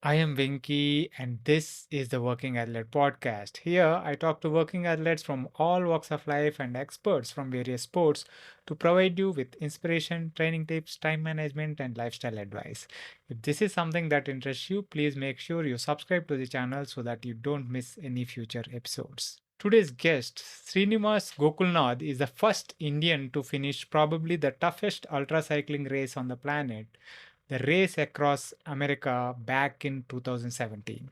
I am Vinky, and this is the Working Athlete Podcast. Here, I talk to working athletes from all walks of life and experts from various sports to provide you with inspiration, training tips, time management, and lifestyle advice. If this is something that interests you, please make sure you subscribe to the channel so that you don't miss any future episodes. Today's guest, Srinivas Gokulnath, is the first Indian to finish probably the toughest ultra cycling race on the planet, the race across America back in 2017.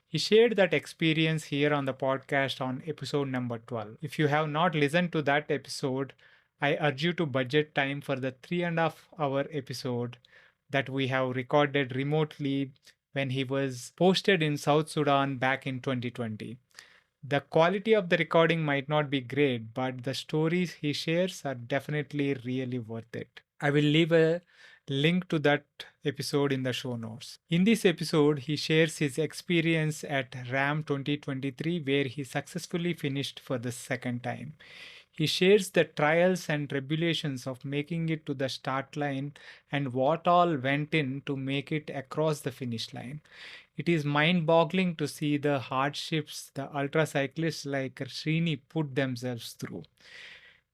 He shared that experience here on the podcast on episode number 12. If you have not listened to that episode, I urge you to budget time for the 3.5 hour episode that we have recorded remotely when he was posted in South Sudan back in 2020. The quality of the recording might not be great, but the stories he shares are definitely really worth it. I will leave a link to that episode in the show notes. In this episode, he shares his experience at RAM 2023, where he successfully finished for the second time. He shares the trials and tribulations of making it to the start line and what all went in to make it across the finish line. It is mind boggling to see the hardships the ultra cyclists like Srini put themselves through.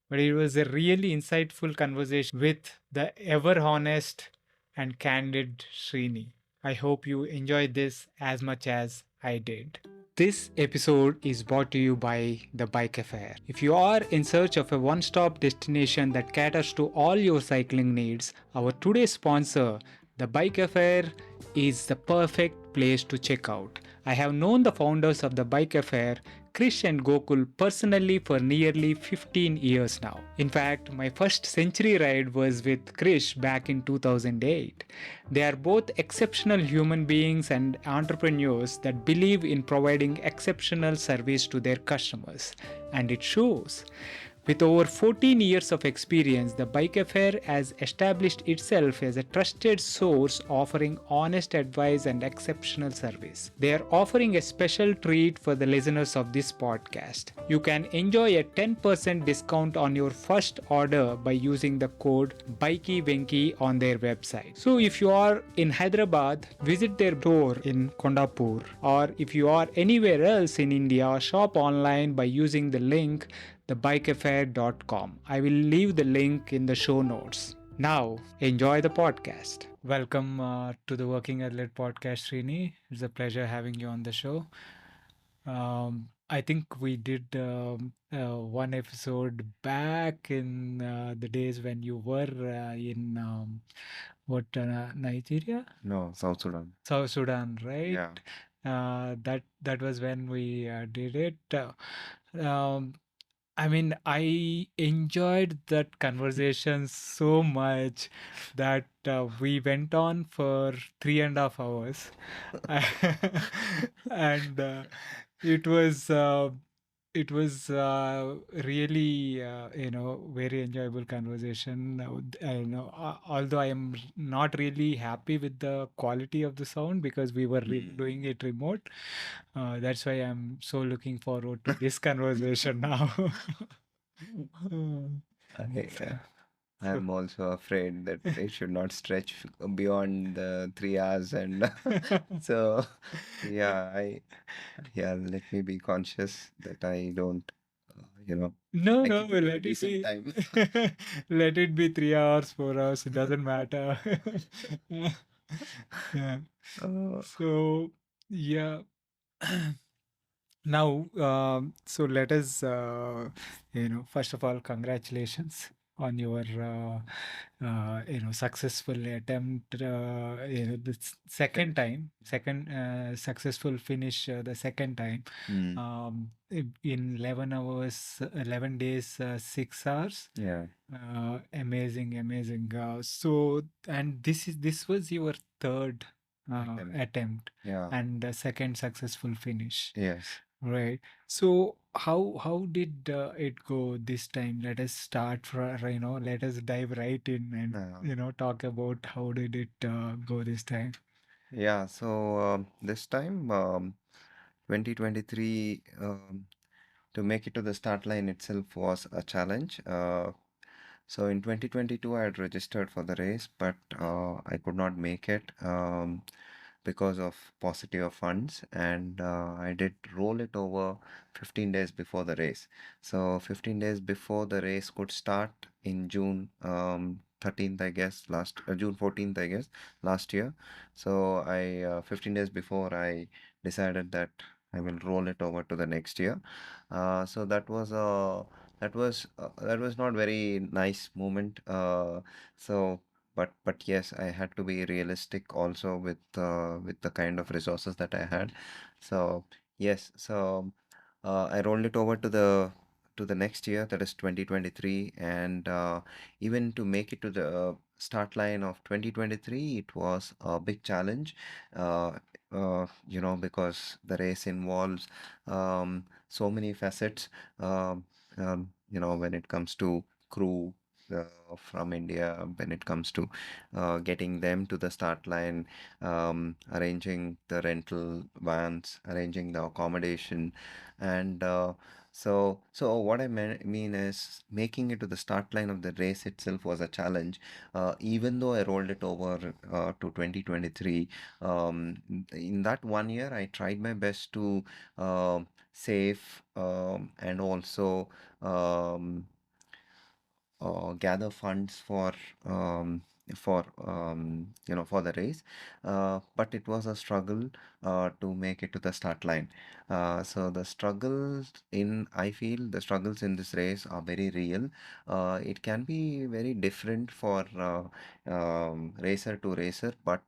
But it was a really insightful conversation with the ever honest and candid Srini. I hope you enjoyed this as much as I did. This episode is brought to you by The Bike Affair. If you are in search of a one stop destination that caters to all your cycling needs, our today's sponsor, The Bike Affair, is the perfect place to check out. I have known the founders of The Bike Affair, Krish and Gokul, personally for nearly 15 years now. In fact, my first century ride was with Krish back in 2008. They are both exceptional human beings and entrepreneurs that believe in providing exceptional service to their customers, and it shows. With over 14 years of experience, the Bike Affair has established itself as a trusted source offering honest advice and exceptional service. They are offering a special treat for the listeners of this podcast. You can enjoy a 10% discount on your first order by using the code BikeyVenky on their website. So if you are in Hyderabad, visit their store in Kondapur, or if you are anywhere else in India, shop online by using the link thebikeaffair.com. I will leave the link in the show notes. Now, enjoy the podcast. Welcome to the Working Athlete Podcast, Srini. It's a pleasure having you on the show. I think we did one episode back in the days when you were in Nigeria? No, South Sudan. South Sudan, right? Yeah. That was when we did it. Um, I mean, I enjoyed that conversation so much that we went on for 3.5 hours, and it was uh, it was really very enjoyable conversation. Although I am not really happy with the quality of the sound because we were doing it remote. That's why I'm so looking forward to this conversation now. I, I'm also afraid that it should not stretch beyond the 3 hours, and so let me be conscious that I don't, No, I no, keep it to a let it decent be. time. Let it be 3 hours, 4 hours. It doesn't matter. Yeah. Oh, So, yeah. Now, so let us, first of all, congratulations on your, successful attempt, the second successful finish the second time, mm, in 11 hours, 11 days, 6 hours. yeah, Amazing, amazing. So, and this was your third attempt yeah, and the second successful finish. yes. Right. So how did it go this time? Let us start from, let us dive right in and, talk about how did it go this time. Yeah, so this time, 2023, to make it to the start line itself was a challenge. So in 2022, I had registered for the race, but I could not make it. because of paucity of funds, and I did roll it over 15 days before the race. So 15 days before the race could start in June 13th, I guess, June 14th, I guess, last year. So 15 days before, I decided that I will roll it over to the next year. So that was not very nice moment. But yes, I had to be realistic also with the kind of resources that I had. So yes, I rolled it over to the next year, that is 2023, and even to make it to the start line of 2023, it was a big challenge. Uh, because the race involves so many facets. When it comes to crew from India, when it comes to getting them to the start line, arranging the rental vans, arranging the accommodation, and so what I mean is making it to the start line of the race itself was a challenge. Even though I rolled it over to 2023, in that one year, I tried my best to save and also um, gather funds um, for the race, but it was a struggle to make it to the start line. So I feel the struggles in this race are very real. It can be very different for racer to racer, but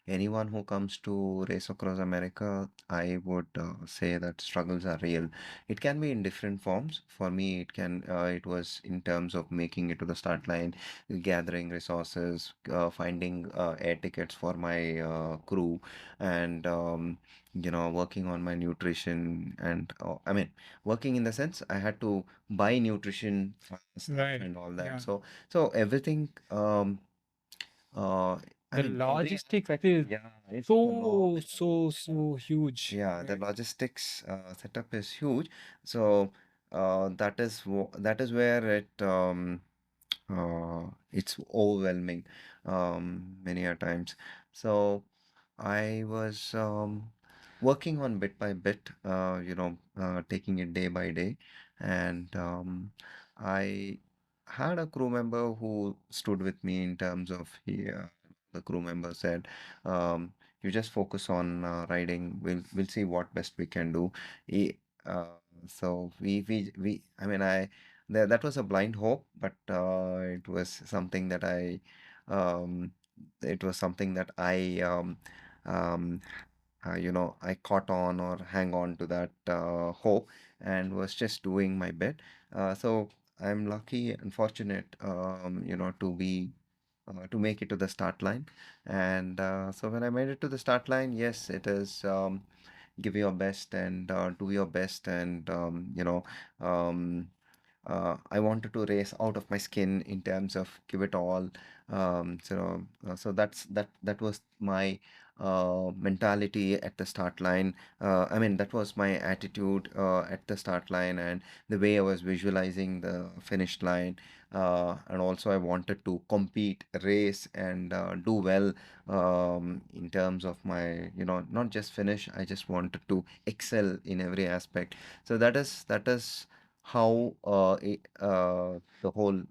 anyone who comes to race across America, I would say that struggles are real. It can be in different forms. For me, it was in terms of making it to the start line, gathering resources, finding air tickets for my crew, and working on my nutrition. And I mean, working in the sense I had to buy nutrition stuff Right. and all that. Yeah. So everything. Uh, I The mean, every logistics actually is yeah, it's a lot. so huge. Yeah, the Right. logistics setup is huge. So that is where it's overwhelming many a times. So I was working on bit by bit, taking it day by day, and I had a crew member who stood with me in terms of the crew member said, "You just focus on riding. We'll see what best we can do." He, uh, so we I mean I that was a blind hope, but um, it was something that um, I caught on or hang on to that hope and was just doing my bit. So I'm lucky and fortunate, to make it to the start line. And so when I made it to the start line, yes, it is. Give your best and do your best and I wanted to race out of my skin in terms of give it all. So that was my mentality at the start line. I mean, that was my attitude at the start line and the way I was visualizing the finish line. And also, I wanted to compete, race, and do well in terms of my, not just finish. I just wanted to excel in every aspect. So that is how the whole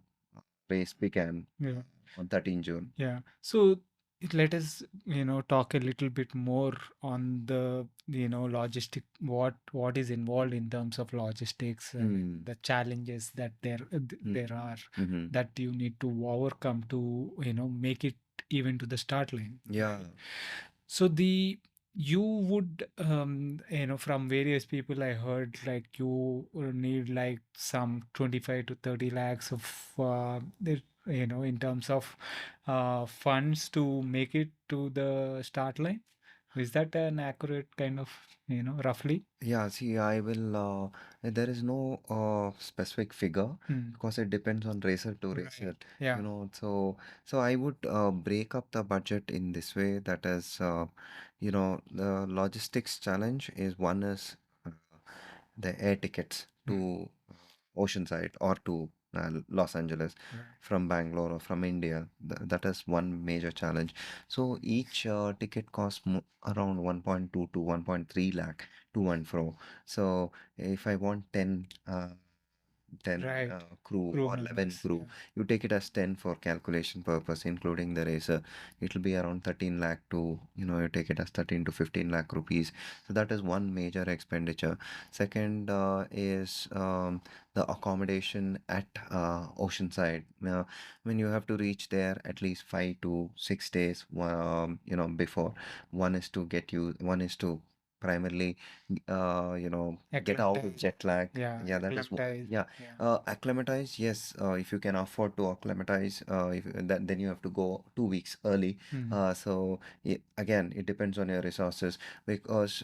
race began Yeah. on 13 June. Yeah. So let us, talk a little bit more on the, logistic, what is involved in terms of logistics and Hmm. the challenges that there are Mm-hmm. that you need to overcome to, make it even to the start line. Yeah. Right. So you would, from various people I heard, like you will need like some 25 to 30 lakhs of in terms of funds to make it to the start line. Is that an accurate kind of, roughly? Yeah, see, there is no specific figure Hmm. because it depends on racer to Right. racer, Yeah. so I would break up the budget in this way. That is, the logistics challenge is one is uh, the air tickets Hmm. to Oceanside or to Los Angeles, Right. from Bangalore or from India. That is one major challenge. So each ticket costs around 1.2 to 1.3 lakh to and fro. So if I want 10 Right. crew Crew or 11 members. crew, Yeah. you take it as 10 for calculation purpose, including the racer. It'll be around 13 lakh to, you take it as 13 to 15 lakh rupees. So that is one major expenditure. Second is the accommodation at Oceanside. When you have to reach there at least 5 to 6 days, before. One is to primarily get out of Acclimatize. jet lag. Yeah. Yeah, that is Acclimatize. yeah. Yeah. Acclimatize, yes. If you can afford to acclimatize, if that then you have to go 2 weeks early. Hmm. So again, it depends on your resources, because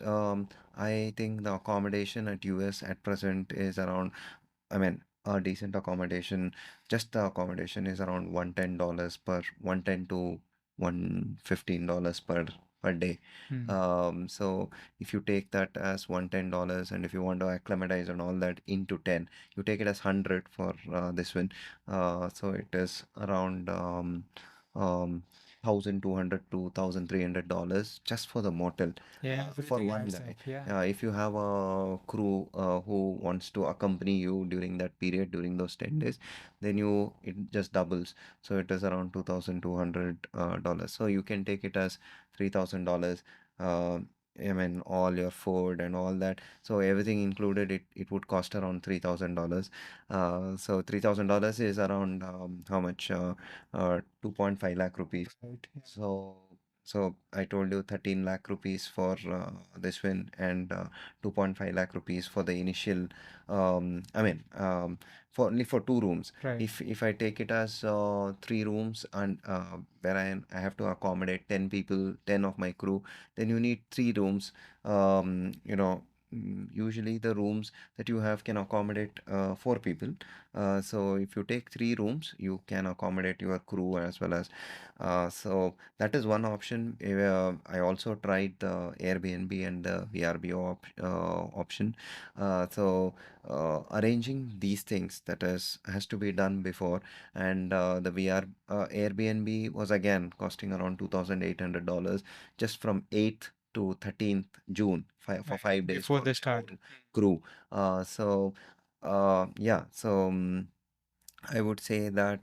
I think the accommodation at US at present is around, I mean, a decent accommodation, just the accommodation is around $110 per, 110 to $115 per day. Hmm. So if you take that as $110, and if you want to acclimatize and all that into 10, you take it as 100 for this one. So it is around um, 1,200 to $1,300 just for the motel, Yeah. for Everything one adds guy. up. Yeah. If you have a crew who wants to accompany you during that period, during those 10 days, then it just doubles. So it is around $2,200. So you can take it as $3,000. Uh, I mean, all your food and all that. So everything included, it would cost around $3,000. So $3,000 is around how much? 2.5 lakh rupees. Right. Yeah. So, so I told you 13 lakh rupees for this one, and 2.5 lakh rupees for the initial. I mean, for only for 2 rooms. Right. If I take it as 3 rooms, and where I have to accommodate 10 people, 10 of my crew, then you need 3 rooms. Usually the rooms that you have can accommodate 4 people. So if you take 3 rooms, you can accommodate your crew as well as. So that is one option. I also tried the Airbnb and the VRBO option. Arranging these things, that has to be done before, and the Airbnb was again costing around $2,800 just from 8th to 13th June, for Right. 5 days Before for the my start. own crew. Yeah, so. I would say that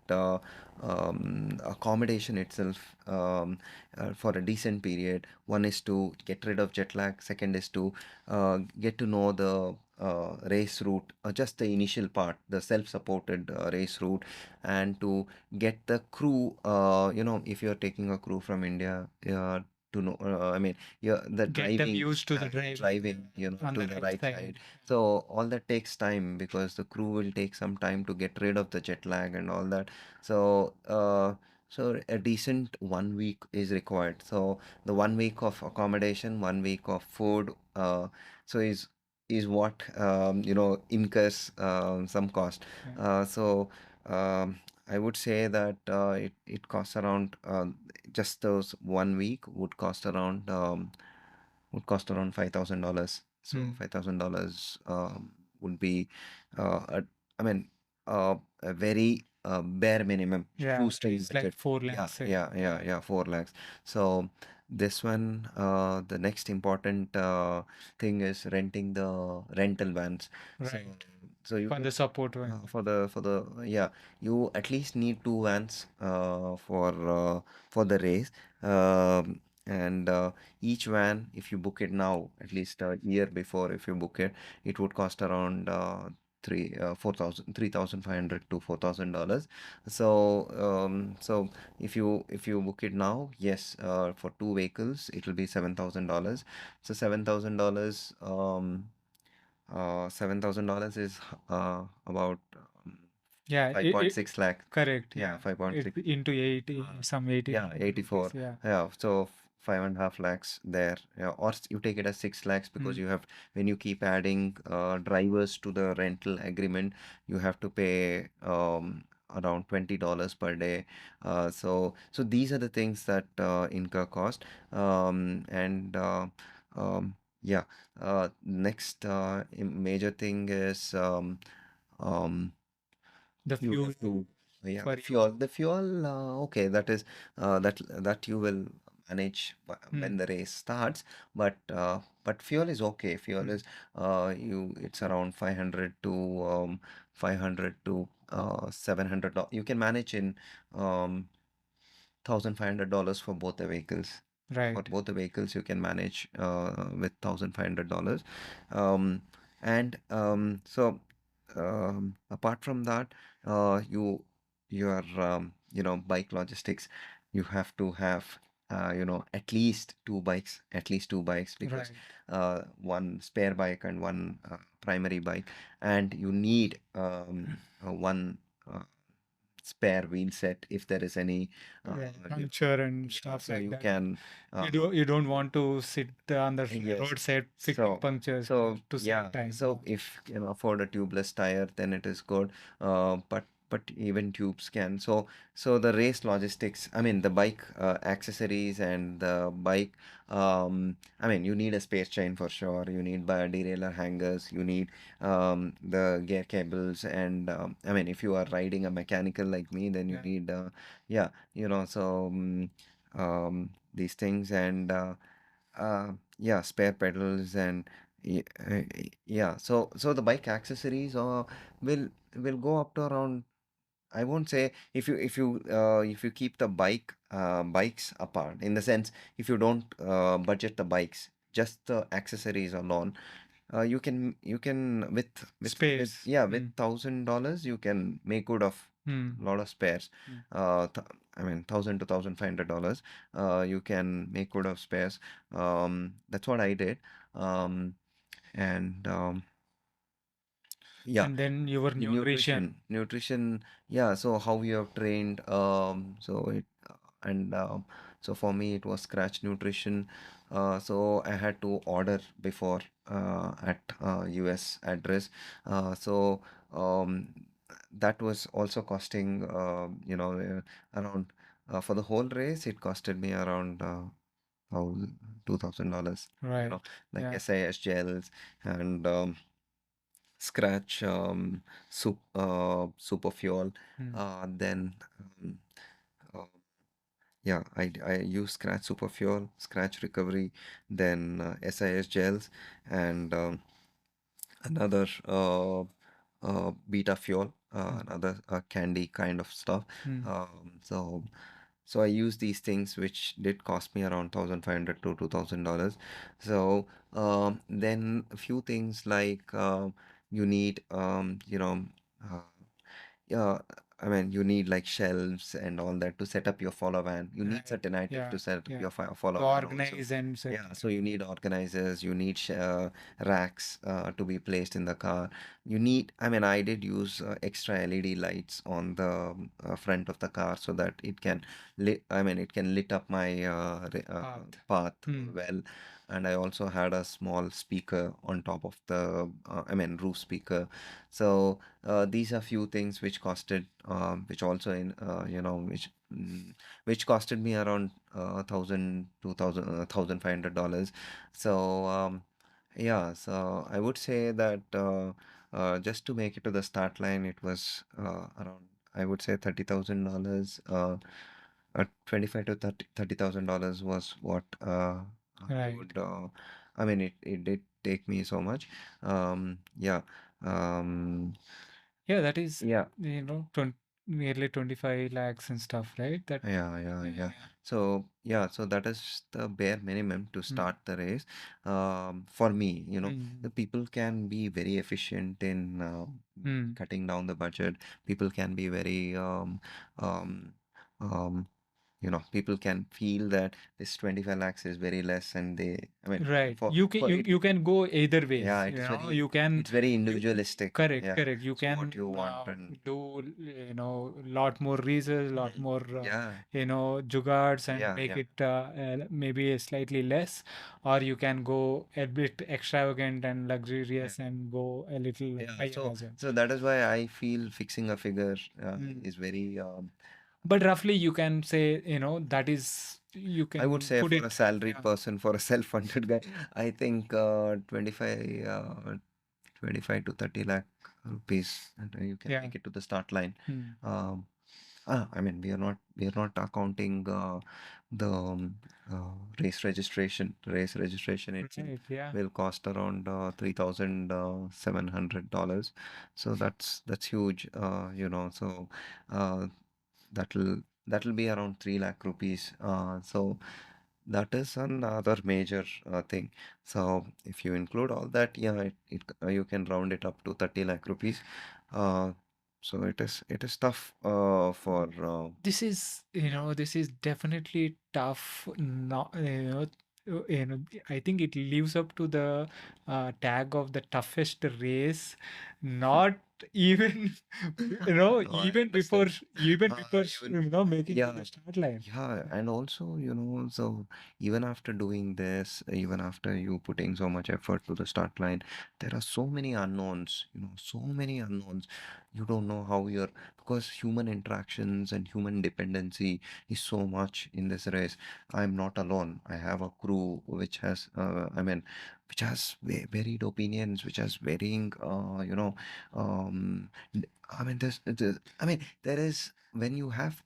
accommodation itself, for a decent period, one is to get rid of jet lag, second is to get to know the race route, just the initial part, the self-supported race route, and to get the crew, if you're taking a crew from India, to know, I mean, yeah, the Get them driving, used to the driving on to the the right right side. side. So all that takes time, because the crew will take some time to get rid of the jet lag and all that. So so a decent 1 week is required. So the 1 week of accommodation, 1 week of food, so is what incurs some cost. Yeah. So I would say that it costs around, just those 1 week would cost around $5,000. So Hmm. $5,000 would be, I mean, a very bare minimum Yeah. At shoestring least like budget. 4 lakhs, say. Yeah, yeah, 4 lakhs. So this one, the next important thing is renting the rental vans. So Right. so you For the support one. for the yeah, you at least need 2 vans for the race. And each van, if you book it now, at least a year before, if you book it, it would cost around 3,500 to $4,000. So if you book it now, yes, for 2 vehicles, it will be $7,000. So $7,000 is about Yeah. It 5.6 lakh. correct. Yeah, Yeah. It 5.6. into 80, some 80 Yeah, 84. rupees. Yeah. Yeah, so 5.5 lakhs there. Yeah, or you take it as 6 lakhs, because Hmm. you have, when you keep adding drivers to the rental agreement, you have to pay around $20 per day. So these are the things that incur cost. And yeah, next major thing is um, The you fuel have to, yeah, for you. the fuel, okay, that you will manage when Mm. the race starts, but fuel is okay. Fuel Mm. is, it's around 500 to 700. You can manage in um $1,500 for both the vehicles. For Right. both the vehicles, you can manage with $1,500. Um, and apart from that, your bike logistics, you have to have at least two bikes, because Right. one spare bike and one primary bike, and you need one uh, spare wheel set if there is any Right. you Puncture and yeah, stuff so like you that. can You uh, don't want to sit on the yes. roadside fixing So punctures so to yeah, save time. so if you can afford a tubeless tire, then it is good. But even tubes can. So the race logistics, I mean the bike accessories and the bike, I mean you need a space chain for sure. You need derailleur hangers. You need the gear cables, and I mean if you are riding a mechanical like me, then you Yeah. need yeah, these things, and yeah, spare pedals, and yeah. So the bike accessories will will go up to around, I won't say, if you keep the bikes apart, in the sense, if you don't budget the bikes, just the accessories alone, you can with Space. yeah, with Mm. $1,000 you can make good of Mm. a lot of spares. Mm. I mean, $1,000 to $1,500, you can make good of spares. That's what I did. Um, and Yeah, And then your the nutrition. nutrition, yeah. So how you have trained, and so for me it was scratch nutrition. So I had to order before at US address. So um, that was also costing, around, for the whole race it costed me around $2,000. Right. Like Yeah. SIS gels and scratch, super fuel. Mm. Then uh, yeah, I use scratch super fuel, scratch recovery, then SIS gels, and another beta fuel, Mm. another candy kind of stuff. Mm. So I use these things, which did cost me around 1,500 to $2,000. So then a few things like, you need, uh, yeah, I mean, you need like shelves and all that to set up your follow van. You need Right. certain items Yeah. to set up Yeah. your To follow van also. organize and set. Yeah, so you need organizers, you need racks to be placed in the car. You need, I mean, I did use extra LED lights on the front of the car, so that it can I mean, it can lit up my Path. path Mm. well. And I also had a small speaker on top of the, I mean, roof speaker. So these are few things which costed, which also which costed me around thousand, 2,000, $1,500. So yeah, so I would say that just to make it to the start line, it was around, I would say, $30,000. 25 to $30,000 was what I Right. would. I mean, it did take me so much. Yeah. Um, Yeah, that is, yeah. 20, nearly 25 lakhs and stuff, right? That, Yeah, yeah, yeah, yeah. yeah. So, yeah, so that is the bare minimum to Mm. start the race. For me, the Mm. people can be very efficient in Mm. cutting down the budget. People can be very, um, um, people can feel that this 25 lakhs is very less, and I mean, Right. for You can for it, you can go either ways. yeah, it is You can it's very you individualistic. correct, Yeah, correct. You so what can you want, and do lot more research, lot more yeah, jugards and yeah, make yeah. it maybe slightly less, or you can go a bit extravagant and Yeah. luxurious and go a little Yeah, higher so as well. so that is why I feel fixing a figure Mm. is very. But roughly you can say, that is, you I would can say put for a it. salaried Yeah. person, for a self-funded guy, I think 25, 25 to 30 lakh rupees, and you can Yeah. make it to the start line. Hmm. Um, I mean, we are not accounting the race registration. Race registration itself Right. Yeah. will cost around $3,700. So that's huge. So uh, that'll that'll be around 3 lakh rupees. So that is another major thing. So if you include all that, yeah, you can round it up to 30 lakh rupees. Uh, so it is tough for This is definitely tough. Not, I think it lives up to the tag of the toughest race. Not even, no, I even before, understand. Even making to yeah, the start line. yeah, and also, so even after doing this, even after you putting so much effort to the start line, there are so many unknowns, so many unknowns. You don't know how you're, because human interactions and human dependency is so much in this race. I'm not alone. I have a crew which has, which has varied opinions, which has varying, d- there is, when you have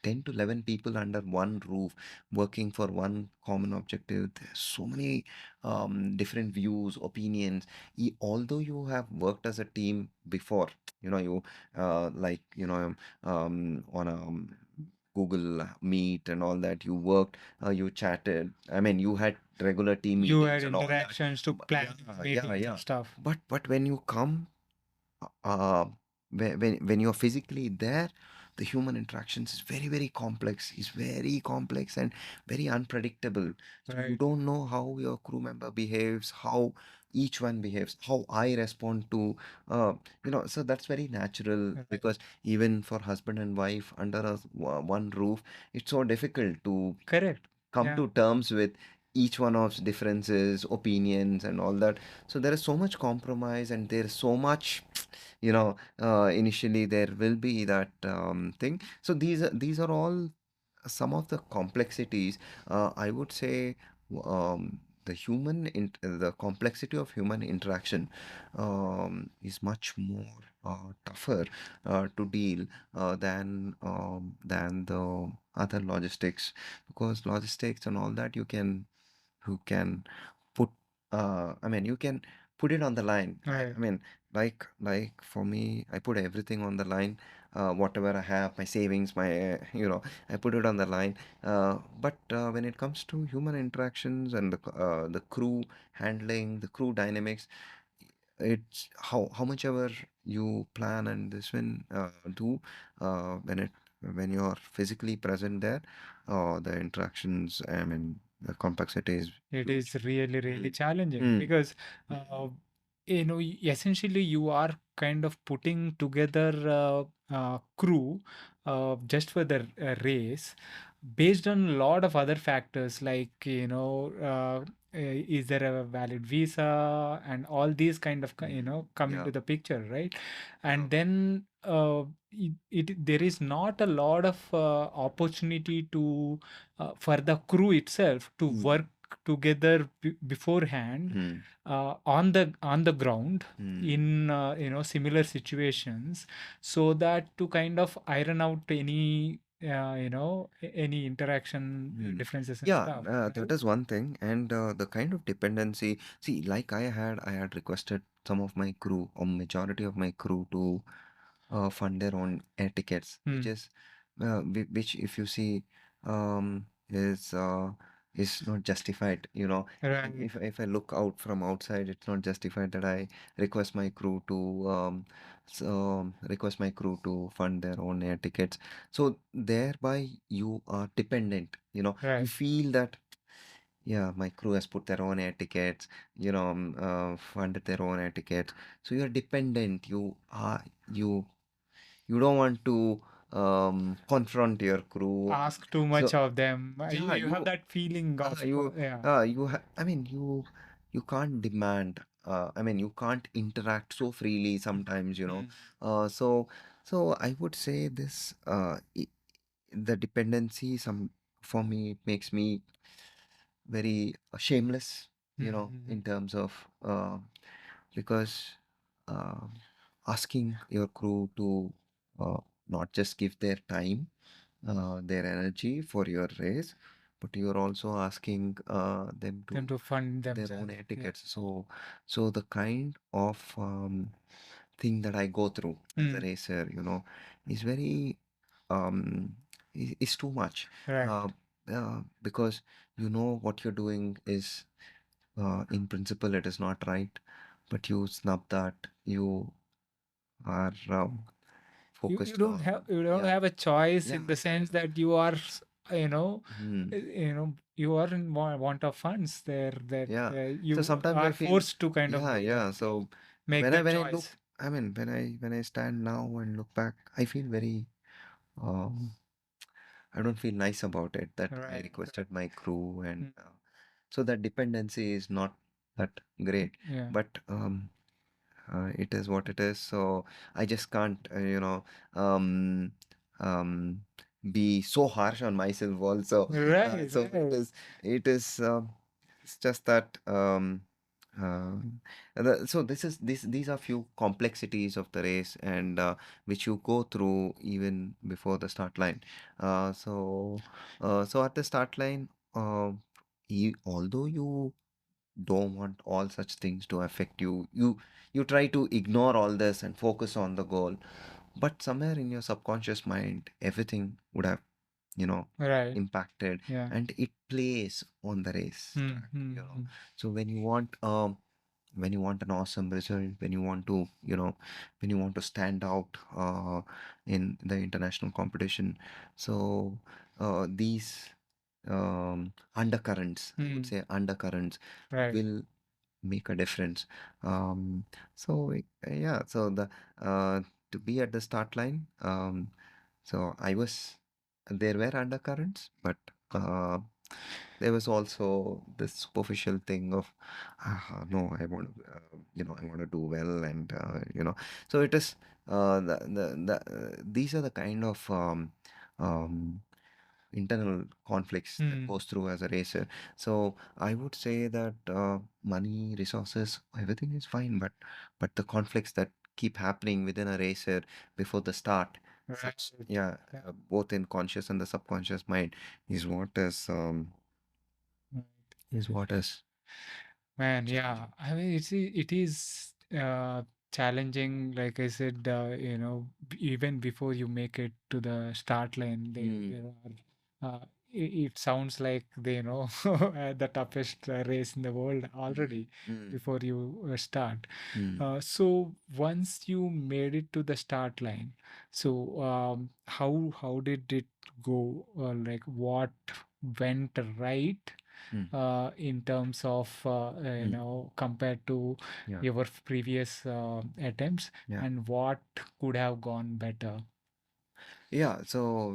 10 to 11 people under one roof working for one common objective, there's so many different views, opinions. Although you have worked as a team before, you on a Google Meet and all that, you worked, you chatted, you had regular team You had meetings and all that. interactions to plan Yeah, yeah, meetings and yeah. stuff. But when you come, uh, when you're physically there, the human interactions is very, very complex. Is very complex and very unpredictable. So you Right. don't know how your crew member behaves, how each one behaves, how I respond to, so that's very natural, Right. because even for husband and wife under one roof, it's so difficult to Correct. come Yeah. to terms with each one of differences, opinions, and all that. So there is so much compromise, and there's so much, initially there will be that thing. So these are all some of the complexities. I would say, the complexity of human interaction is much more tougher to deal than the other logistics, because logistics and all that, you can put you can put it on the line. Right. Like for me, I put everything on the line. Whatever I have, my savings, I put it on the line. But when it comes to human interactions and the crew handling, the crew dynamics, it's how much ever you plan and this one do, when you're physically present there, the interactions, the complexity is It huge. is really, really Mm. challenging Mm. because, essentially you are kind of putting together a crew just for the race based on a lot of other factors like, is there a valid visa and all these kind of, come Yeah. into the picture, right? Yeah. And then there is not a lot of opportunity to for the crew itself to Mm. work together beforehand Mm. on the ground Mm. in similar situations, so that to kind of iron out any interaction Mm. differences and Yeah, stuff, that right? is one thing, and the kind of dependency. See, like I had requested some of my crew, or majority of my crew, to fund their own air tickets, which Hmm. is which, if you see, is not justified. Right. If I look out from outside, it's not justified that I request my crew to request my crew to fund their own air tickets. So thereby you are dependent. You Right. feel that, yeah, my crew has put their own air tickets, funded their own air tickets. So you're dependent. You don't want to confront your crew. Ask too So much of them. You, yeah, you have that feeling uh, of you yeah. you ha I mean you can't demand. You can't interact so freely sometimes. Mm. So I would say this, the dependency, for me, it makes me very shameless, Mm. in terms of, because. uh, asking your crew to uh, not just give their time, their energy for your race, but you're also asking them Them to to fund their own themselves. air Yeah. tickets. So the kind of thing that I go through as a Mm. racer, is very um, is too much. Right. Uh, because what you're doing is, in principle, it is not right, but you snub that. You are You focused don't on, yeah, have a choice yeah, in the yeah. sense that you are Hmm. you are in want of funds there, that Yeah. So you sometimes I are feel, forced to kind of yeah, yeah. So make when I that when I look, choice. I mean, when I stand now and look back, I feel very, um, I don't feel nice about it that I Right. requested my crew, and Mm. so that dependency is not that great. Yeah. But it is what it is. So I just can't, um, um, be so harsh on myself also. Right. So Right. it is, it's just that, so these are few complexities of the race, and which you go through even before the start line. So at the start line, although you don't want all such things to affect you, you try to ignore all this and focus on the goal, but somewhere in your subconscious mind everything would have, you know Right. impacted, Yeah. and it plays on the race Mm, track. mm, mm. So when you want an awesome result, when you want to stand out in the international competition, so these undercurrents, I would Mm. say undercurrents, Right. will make a difference. Yeah, so the to be at the start line, so there were undercurrents, but uh, there was also this superficial thing of, no, I want to do well, and so it is, these are the kind of um, internal conflicts that Mm. goes through as a racer. So I would say that money, resources, everything is fine, but the conflicts that keep happening within a racer before the start, such, Right. yeah, Yeah. both in conscious and the subconscious mind, is what Right. is Man, yeah. challenging. I mean, it is challenging. Like I said, even before you make it to the start line, Mm, there are. It sounds like the toughest race in the world mm, already mm, before you start. mm, So once you made it to the start line, so how did it go? Like what went right? mm, In terms of mm. compared to Yeah, your previous attempts, yeah. and what could have gone better? Yeah, so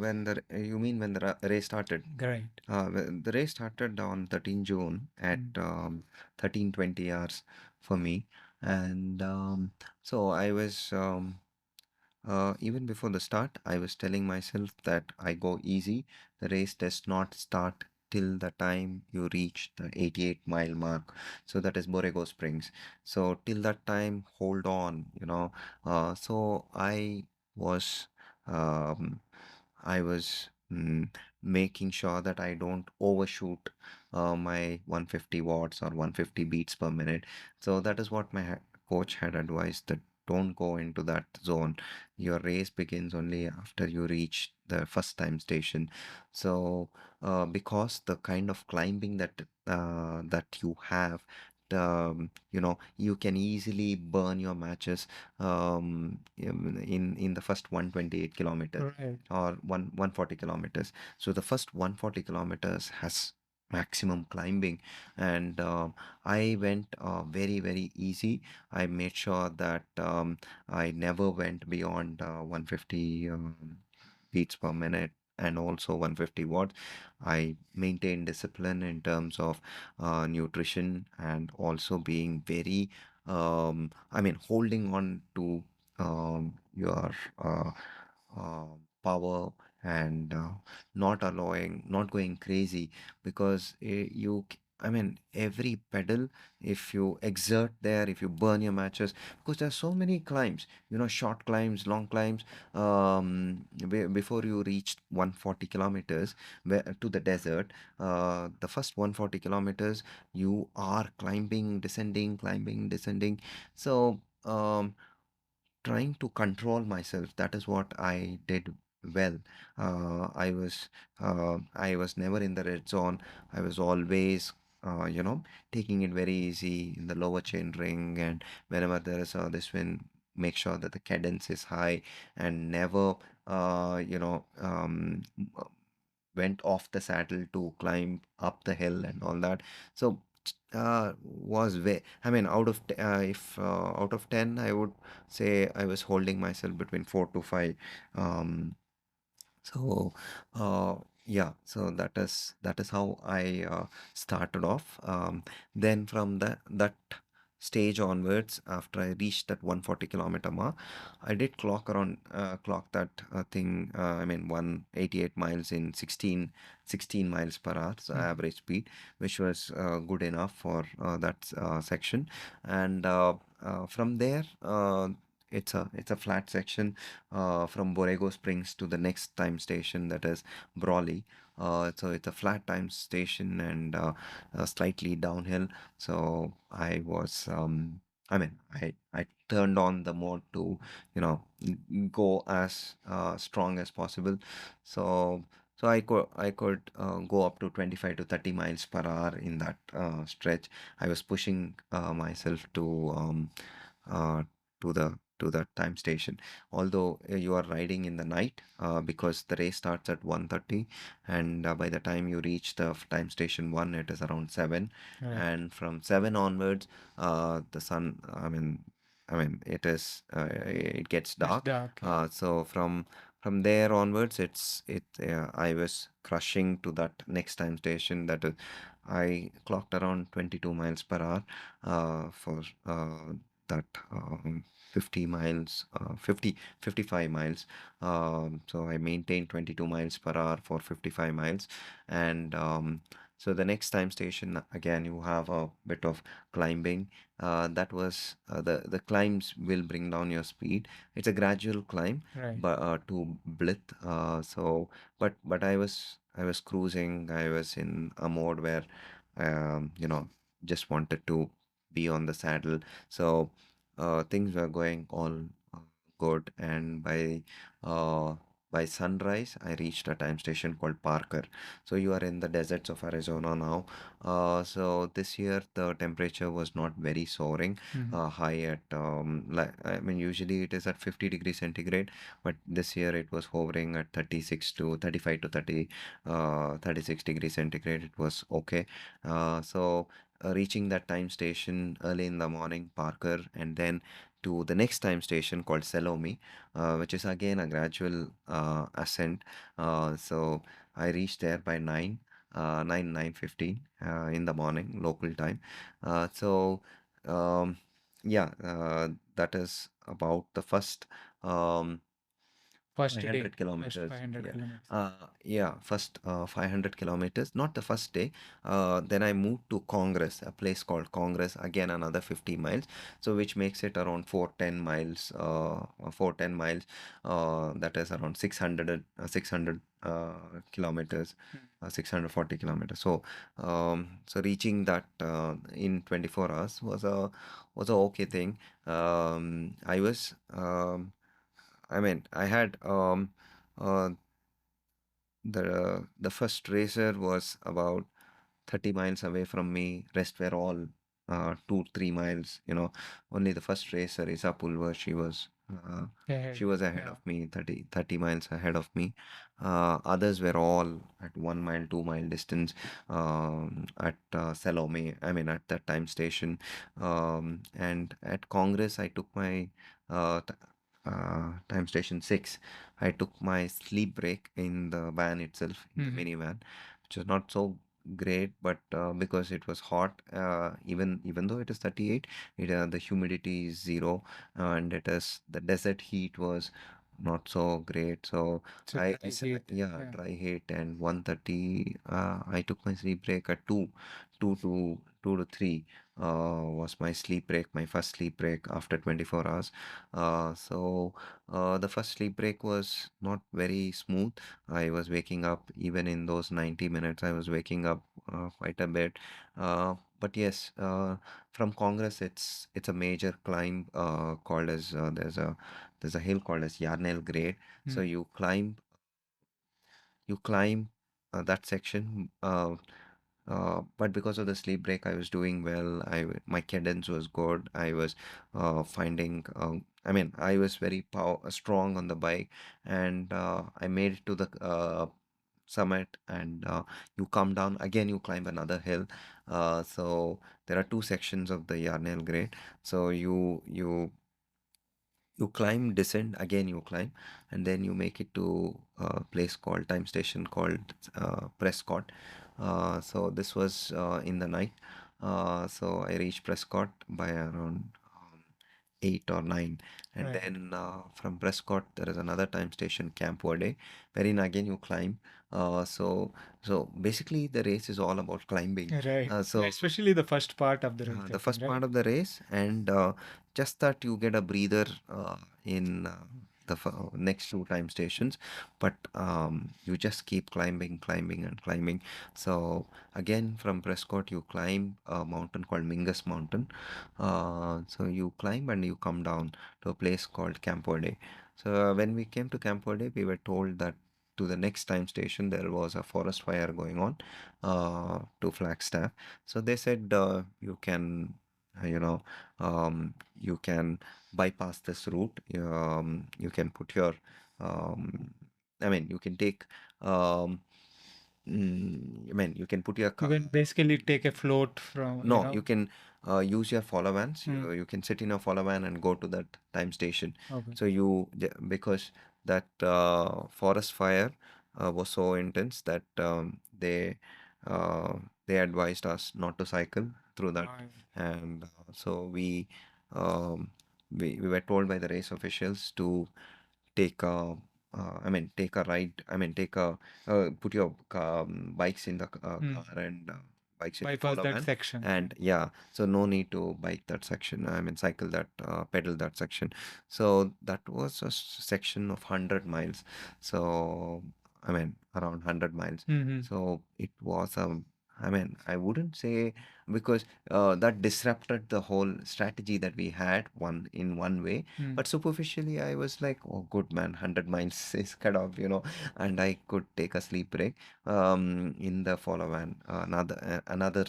you mean when the race started? Great. The race started on 13 June at Mm. 13:20 hours for me, and so I was, even before the start, I was telling myself that I go easy. The race does not start till the time you reach the 88-mile mark. So that is Borrego Springs. So till that time, hold on. So was. Um, I was making sure that I don't overshoot my 150 watts or 150 beats per minute. So that is what my coach had advised, that don't go into that zone. Your race begins only after you reach the first time station. So because the kind of climbing that you have, you can easily burn your matches in the first 128 kilometers Right. or 140 kilometers. So the first 140 kilometers has maximum climbing, and I went very very easy. I made sure that I never went beyond 150 beats per minute, and also 150 watts. I maintained discipline in terms of nutrition, and also being very, I mean, holding on to your power, and not going crazy, because I mean, every pedal, if you exert there, if you burn your matches, because there's so many climbs, short climbs, long climbs, before you reach 140 kilometers to the desert, the first 140 kilometers, you are climbing, descending, climbing, descending. So, trying to control myself, that is what I did well. I was never in the red zone. I was always taking it very easy in the lower chain ring, and whenever there is this wind, make sure that the cadence is high, and never went off the saddle to climb up the hill and all that. So was way, I mean, if out of 10, I would say I was holding myself between 4 to 5. um so, uh, yeah, so that is how I started off. Then from that stage onwards, after I reached that 140-kilometer mark, I did clock that thing. I mean, 188 miles in 16 miles per hour, so Mhm. average speed, which was good enough for that section. And from there, it's a flat section from Borrego Springs to the next time station, that is Brawley. So it's a flat time station, and slightly downhill. So I mean, I turned on the mode to, go as strong as possible. So I could go up to 25 to 30 miles per hour in that stretch. I was pushing myself uh, to that time station. Although you are riding in the night, because the race starts at 1:30, and by the time you reach the time station 1, it is around 7. Right. And from 7 onwards, the sun, I mean, it gets It's dark. dark. Yeah. So from there onwards, I was crushing to that next time station. That is, I clocked around 22 miles per hour for that 50 miles, 55 miles. So I maintained 22 miles per hour for 55 miles. And so the next time station, again, you have a bit of climbing. That was the climbs will bring down your speed. It's a gradual climb, Right. but to Blith. But I was cruising. I was in a mode where, just wanted to be on the saddle. So things were going all uh, good, and uh, by sunrise, I reached a time station called Parker. So you are in the deserts of Arizona now. So this year the temperature was not very soaring, Mhm. high at like, I mean, usually it is at 50 degrees centigrade, but this year it was hovering at 36 to 35 to 36 degrees centigrade. It was okay. So reaching that time station early in the morning, Parker, and then to the next time station called Selomi, which is again a gradual ascent. So I reached there by 9:15 in the morning local time. So um, yeah, that is about the first um, First day. 500 First kilometers. 500 Yeah. kilometers. Yeah, first 500 kilometers, not the first day. Then I moved to Congress, a place called Congress, again another 50 miles. So which makes it around 410 miles, 410 miles. That is around 600 kilometers, Mm. 640 kilometers. So reaching that in 24 hours was a okay thing. I mean, I had uh, the first racer was about 30 miles away from me. Rest were all 2 3 miles. Only the first racer, Isa Pulver, she Ahead. was ahead Yeah. of me, 30 miles ahead of me. Others were all at 1 mile, 2 mile distance at Salome, I mean, at that time station. And at Congress, I took my time station 6. I took my sleep break in the van itself, in the Mhm. minivan, which was not so great, but because it was hot, even though it is 38, the humidity is zero, and it is the desert heat was not so great. So So dry heat. yeah, Yeah. dry hit and 1:30. I took my sleep break at 2 to 3 was my sleep break, my first sleep break after 24 hours. The first sleep break was not very smooth. I was waking up even in those 90 minutes. I was waking up quite a bit. But yes, from Congress, it's a major climb called as there's a hill called as Yarnell Grade. So Mm. you climb that section. But because of the sleep break, I was doing well. My cadence was good. I was finding. I mean, I was very strong on the bike, and I made it to the summit. And you come down again. You climb another hill. So there are two sections of the Yarnell Grade. So you climb, descend, again you climb, and then you make it to a place called time station called Prescott. So this was in the night. So I reached Prescott by around 8 or 9, and Right. then from Prescott there is another time station, Camp Verde, wherein again you climb. So basically the race is all about climbing. Right. Yeah, So especially the first part of the race, I the think, first right? part of the race, and just that you get a breather in the next two time stations, but you just keep climbing, climbing, and climbing. So again, from Prescott, you climb a mountain called Mingus Mountain. So you climb and you come down to a place called Campo Day. So when we came to Campo Day, we were told that to the next time station there was a forest fire going on to Flagstaff. So they said you can, you know, you can bypass this route. You can put your, um, I mean, you can take, um, I mean, you can put your You car. can basically take a float from, No, you can use your follow vans. Mm. You can sit in a follow van and go to that time station. Okay. So because that forest fire was so intense that uh, they advised us not to cycle through that, Uh, and so um, we were told by the race officials to take a take a ride. Take a put your bikes in the mm. car, and bikes in the Bypass follow that van. section. And yeah, so no need to bike that section. Cycle that, pedal that section. So that was a section of 100 miles. So around 100 miles. Mm-hmm. So it was I wouldn't say, because that disrupted the whole strategy that we had one in one way. Mm. But superficially, I was like, oh, good man, 100 miles is kind of. And I could take a sleep break in the follow van, another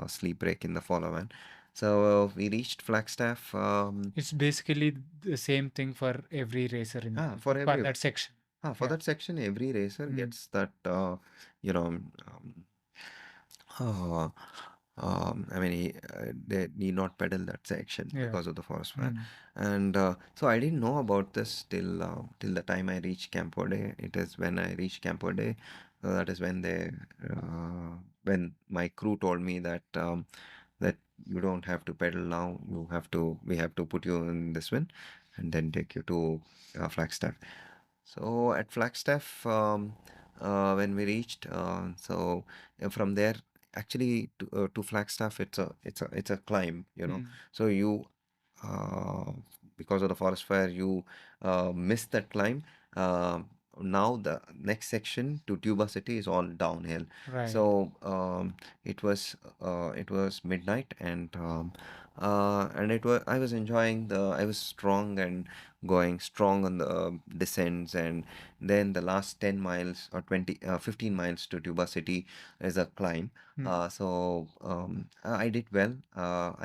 sleep break in the follow van. So we reached Flagstaff. It's basically the same thing for every racer in For for everyone. that section. For Yeah. that section, every racer Mm. gets that, you know, uh, they need not pedal that section Yeah. because of the forest fire. Mm. And so I didn't know about this till the time I reached Campo Day. It is when I reached Campo Day, that is when my crew told me that you don't have to pedal now. We have to put you in this one, and then take you to Flagstaff. So at Flagstaff, when we reached, from there, actually to Flagstaff, it's a climb. Mm. So you, uh, because of the forest fire, you missed that climb. Uh, Now the next section to Tuba City is all downhill. Right. So it was midnight, and it was I was enjoying I was strong and going strong on the descents, and then the last 10 miles or 15 miles to Tuba City is a climb. Mm. I did well.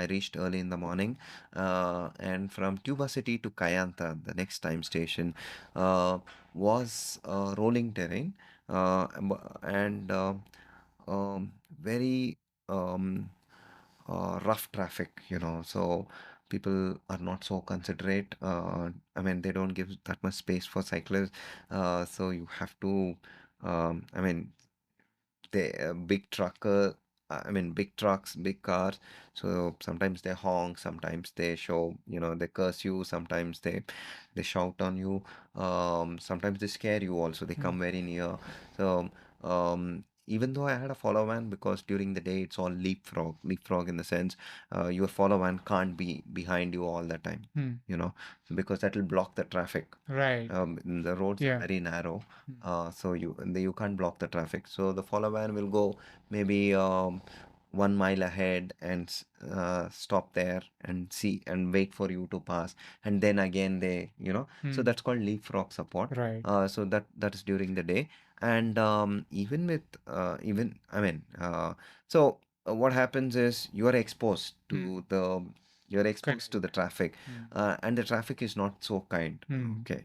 I reached early in the morning, and from Tuba City to Kayantha, the next time station, uh, was rolling terrain, and very um, rough traffic. So people are not so considerate. They don't give that much space for cyclists. So you have to, the big trucker. I mean, big trucks, big cars. So sometimes they honk, sometimes they show, they curse you, sometimes they shout on you. Sometimes they scare you also. They Mm. come very near. So even though I had a follow van, because during the day it's all leapfrog in the sense, your follow van can't be behind you all the time, Mm. because that will block the traffic. Right. The roads are Yeah. very narrow, Mm. so you can't block the traffic. So the follow van will go maybe 1 mile ahead and stop there and see and wait for you to pass, and then again so Mm. that's called leapfrog support. Right. So that is during the day, and even with even I mean so what happens is Mm. you're exposed to Correct. the traffic, Mm. and the traffic is not so kind. Mm. Okay,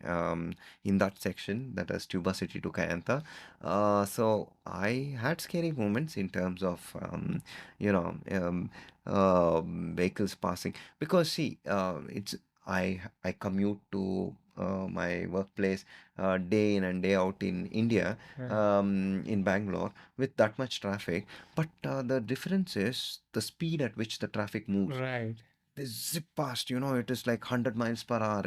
in that section, that is Tuba City to Kayantha. So I had scary moments in terms of you know um, vehicles passing, because see, it's I commute to my workplace day in and day out in India, Right. in Bangalore, with that much traffic. But the difference is the speed at which the traffic moves. Right. They zip past, it is like 100 miles per hour.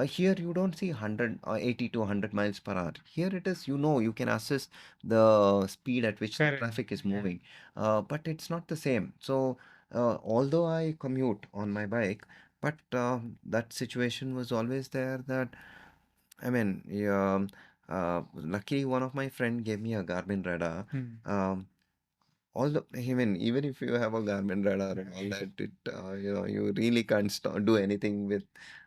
Here you don't see 100 or 80 to 100 miles per hour. Here it is, you can assess the speed at which the Correct. traffic is Yeah. moving, but it's not the same. So although I commute on my bike, but that situation was always there, that I mean, luckily one of my friend gave me a Garmin radar. Mm. um, even if you have a Garmin radar and all that, you really can't do anything with,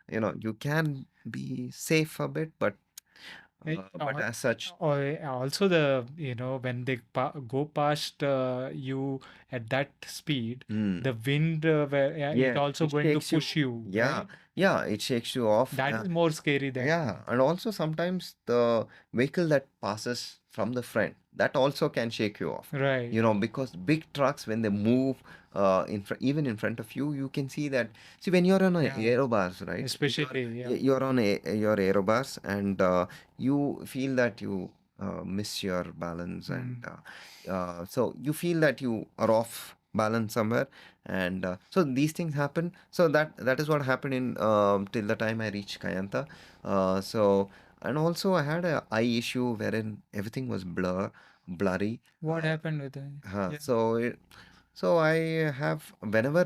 you can be safe a bit, but It, as such. or also the when they go past you at that speed, Hmm. the wind yeah, it Yes, also it going to shakes you. push you, Yeah, right? yeah, it shakes you off. That is more scary than. Yeah, and also sometimes the vehicle that passes from the front, that also can shake you off. Right. Because big trucks, when they move even in front of you, you can see that. See, when you're on a Yeah. aerobars, right? So Especially, yeah. you're on your aerobars, and you feel that you miss your balance, and Mm. so you feel that you are off balance somewhere, and so these things happen. So that is what happened in till the time I reached Kayantha. So, and also I had a eye issue wherein everything was blurry. What happened with the? Huh. Yeah. So I have, whenever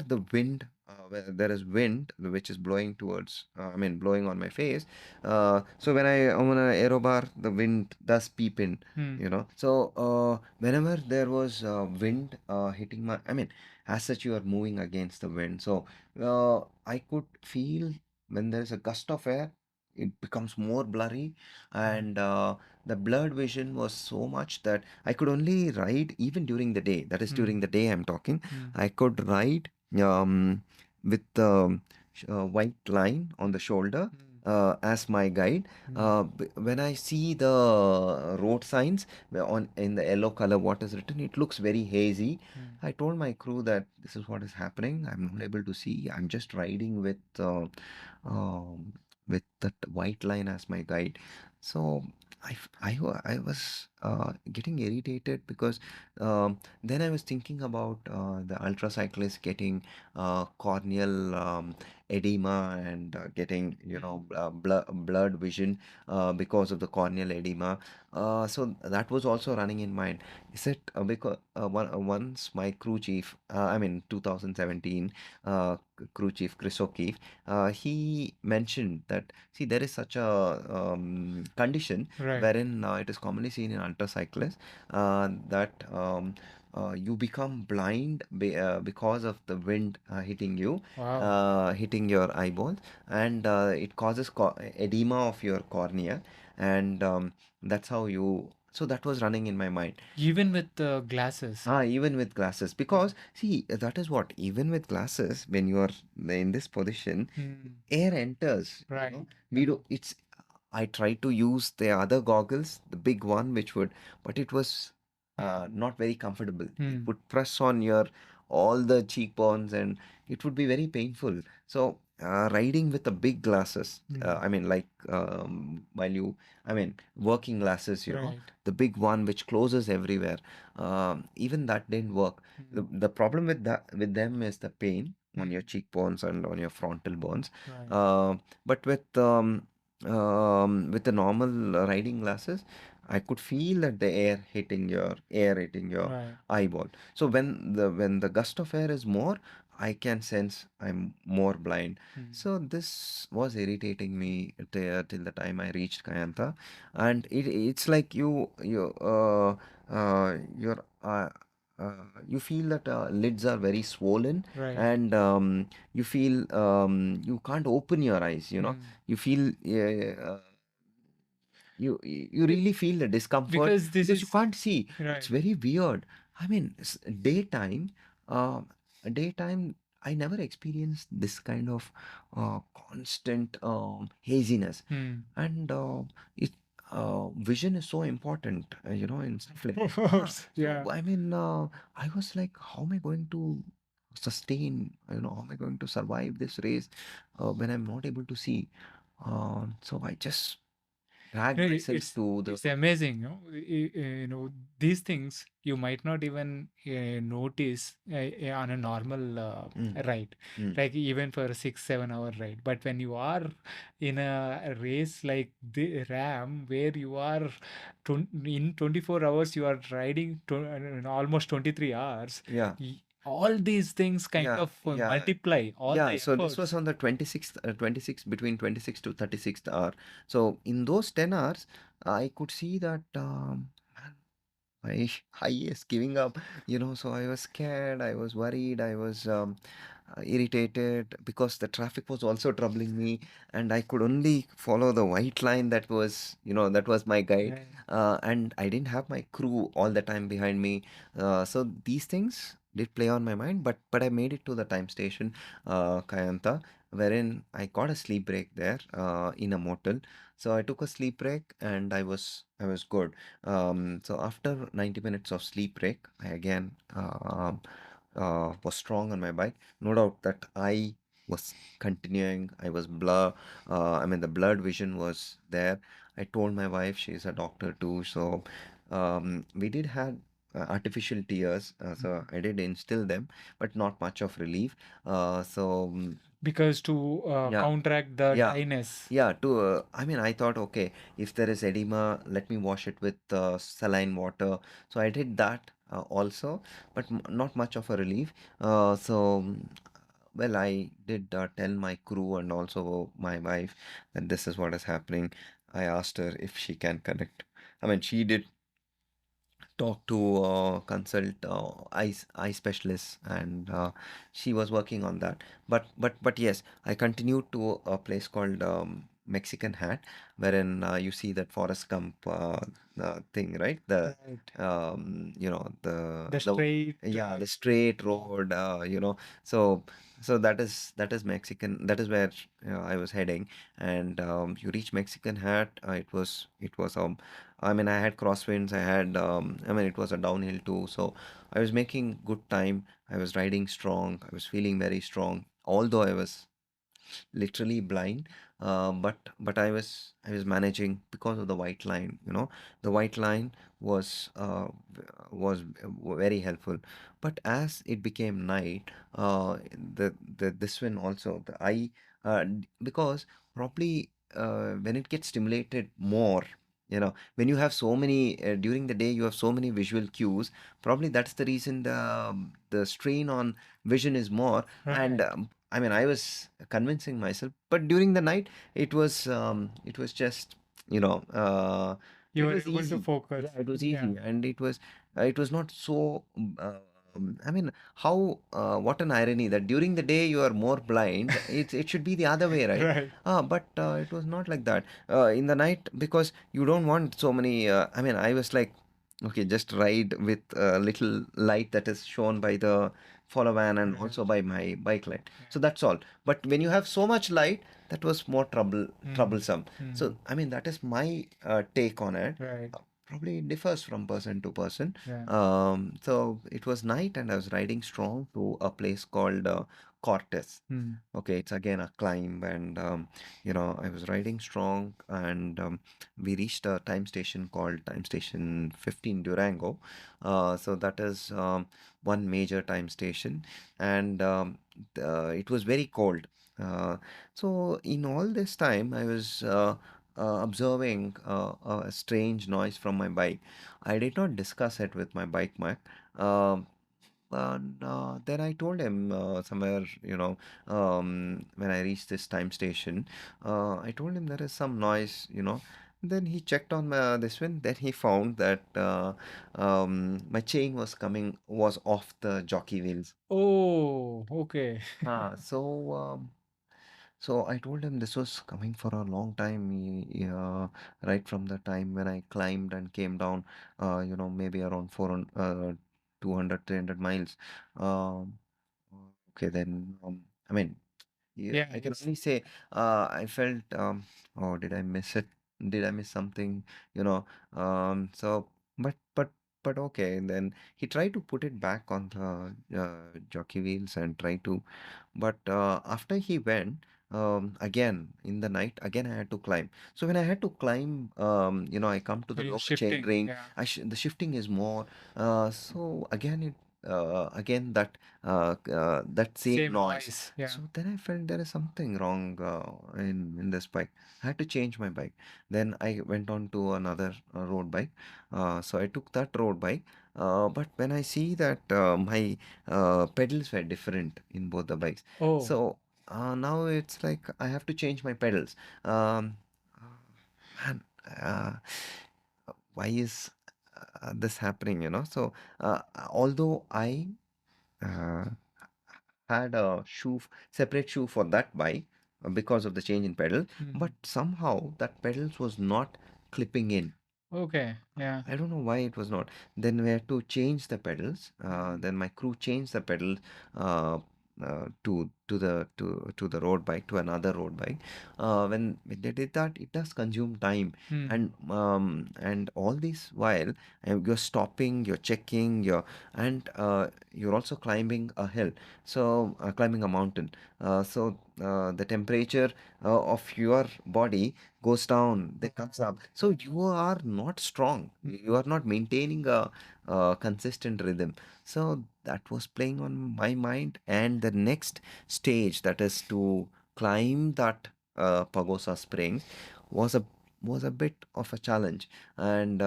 where there is wind which is blowing towards, I mean blowing on my face. So when I am on an aerobar, the wind does peep in. Mm. So whenever there was wind hitting I mean, as such you are moving against the wind. So I could feel when there is a gust of air, it becomes more blurry, and the blurred vision was so much that I could only ride even during the day. That is during Mm. the day I'm talking. Mm. I could ride with the white line on the shoulder Mm. as my guide. Mm. When I see the road signs on in the yellow color, what is written, it looks very hazy. Mm. I told my crew that this is what is happening. I'm not able to see. I'm just riding um, with that white line as my guide. So I was getting irritated, because then I was thinking about the ultra cyclists getting corneal edema, and getting Mm. blurred vision because of the corneal edema. So that was also running in mind. Is it because once my crew chief, I mean 2017 crew chief Chris O'Keefe, he mentioned that, see, there is such a condition Right. wherein it is commonly seen in ultra cyclists, that you become blind because of the wind hitting you, Wow. hitting your eyeballs, and it causes edema of your cornea, and that's how you. So that was running in my mind. Even with the glasses. Even with glasses, because see, that is what, even with glasses, when you are in this position, Mm. air enters. Right. We do. It's. I tried to use the other goggles, the big one, but it was not very comfortable. It Mm. would press on your all the cheekbones, and it would be very painful. So riding with the big glasses, I mean, like while you, I mean, working glasses, Right. the big one which closes everywhere. Even that didn't work. The problem with with them is the pain on your cheekbones and on your frontal bones. Right. Uh, but with the normal riding glasses, I could feel that the air hitting your Right. eyeball. So when the gust of air is more, I can sense I'm more blind. So this was irritating me till the time I reached Kayanta, and it's like your you feel that lids are very swollen, Right. and you feel you can't open your eyes. You feel you Be- really feel the discomfort Because this because you is can't see. It's right. very weird. I mean, daytime, uh, daytime, I never experienced this kind of constant haziness, Hmm. and it vision is so important, in cycling. Of Ah, course. Yeah. so I mean, I was like, how am I going to sustain? How am I going to survive this race when I'm not able to see? So I just drag No, myself to the. it's amazing. These things you might not even notice on a normal Mm, ride, mm. like even for a 6 7 hour ride. But when you are in a race like the RAM, where you are in 24 hours, you are riding almost 23 hours. Yeah, All these things kind yeah, of yeah, multiply all yeah. the So this was efforts. on the 26th, between 26th to 36th hour. So in those 10 hours, I could see that man, my eye is giving up, so I was scared, I was worried, I was irritated because the traffic was also troubling me, and I could only follow the white line that was my guide, Right. and I didn't have my crew all the time behind me. So these things did play on my mind, but I made it to the time station, Kayanta, wherein I got a sleep break there in a motel. So I took a sleep break and I was good. So after 90 minutes of sleep break, I again was strong on my bike. No doubt that I was continuing. I was blur. I mean, the blurred vision was there. I told my wife, she's a doctor too. So we did have artificial tears. So I did instill them, but not much of relief. So Because to yeah, counteract the yeah, dryness. yeah. I mean, I thought, okay, if there is edema, let me wash it with saline water. So I did that also, but not much of a relief. Well, I did tell my crew and also my wife that this is what is happening. I asked her if she can connect. I mean, she did talk to consult eye specialists, and she was working on that. But yes, I continued to a place called Mexican Hat, wherein you see that Forrest Gump thing, right? The Right. the The straight. yeah, the straight road, so that is Mexican. That is where I was heading, and you reach Mexican Hat. It was I mean, I had crosswinds. I mean, it was a downhill too. So I was making good time. I was riding strong. I was feeling very strong. Although I was literally blind, but I was managing because of the white line. The white line was very helpful. But as it became night, the this one also the eye, because probably when it gets stimulated more, when you have so many during the day, you have so many visual cues. Probably that's the reason the strain on vision is more. And Right. I mean, I was convincing myself, but during the night, it was just, you know, uh, You it were was able to easy. focus. Yeah, it was Yeah. easy, and it was not so. I mean, what an irony that during the day you are more blind. It should be the other way, right? Right. But it was not like that. In the night, because you don't want so many. I mean, I was like, okay, just ride with a little light that is shown by the follow van and Right. also by my bike light. Yeah. So that's all. But when you have so much light, that was more Mm. troublesome. So Mm. I mean, that is my take on it. Right. probably it differs from person to person. Yeah. So it was night and I was riding strong to a place called Cortes. Hmm. Okay, it's again a climb, and I was riding strong, and we reached a time station called Time Station 15 Durango. So that is one major time station, and it was very cold. So in all this time, I was observing a strange noise from my bike. I did not discuss it with my bike much. Um, and then I told him somewhere, when I reached this time station, I told him there is some noise. Then he checked on this one. Then he found that my chain was off the jockey wheels. Oh, okay. So I told him this was coming for a long time, right from the time when I climbed and came down, maybe around 400, 200, 300 miles. Um, okay, then, I mean, yeah, Yeah, I can it's only say I felt, oh, did I miss it? Did I miss something? You know, so, but, but, but okay. And then he tried to put it back on the jockey wheels and try to, but after he went, again in the night, again I had to climb. So when I had to climb, I come to the very lower chain shifting. ring. Yeah. The shifting is more. So again again that same Same noise. noise. Yeah. So then I felt there is something wrong in this bike. I had to change my bike. Then I went on to another road bike. So I took that road bike. But when I see that my pedals were different in both the bikes, Oh, so now it's like I have to change my pedals. Um, man, why is this happening? So although I uh, had a separate shoe for that bike because of the change in pedal, but hmm. somehow that pedals was not clipping in. Okay. Yeah. I don't know why it was not. Then we had to change the pedals. Hmm. Then my crew changed the pedal to the road bike, to another road bike. When they did that, it does consume time, Hmm. and all this while you're stopping, you're checking, and you're also climbing a hill. So climbing a mountain. So the temperature of your body goes down, then comes up. So you are not strong. You are not maintaining a consistent rhythm. So that was playing on my mind. And the next stage, that is to climb that Pagosa Springs, was a bit of a challenge. And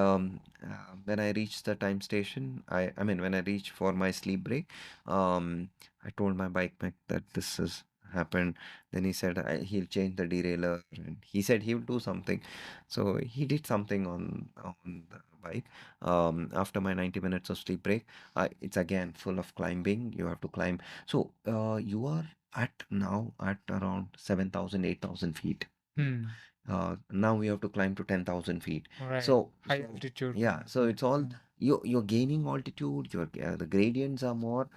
when I reached the time station, I mean when I reached for my sleep break, I told my bike mech that this has happened. Then he said he'll change the derailleur, and he said he will do something. So he did something on the bike. After my 90 minutes of sleep break, it's again full of climbing. You have to climb. So you are at around 7,000, 8,000 feet. Hmm. Now we have to climb to 10,000 feet. Right. So, High so altitude. yeah, so it's all you're gaining altitude. The gradients are more,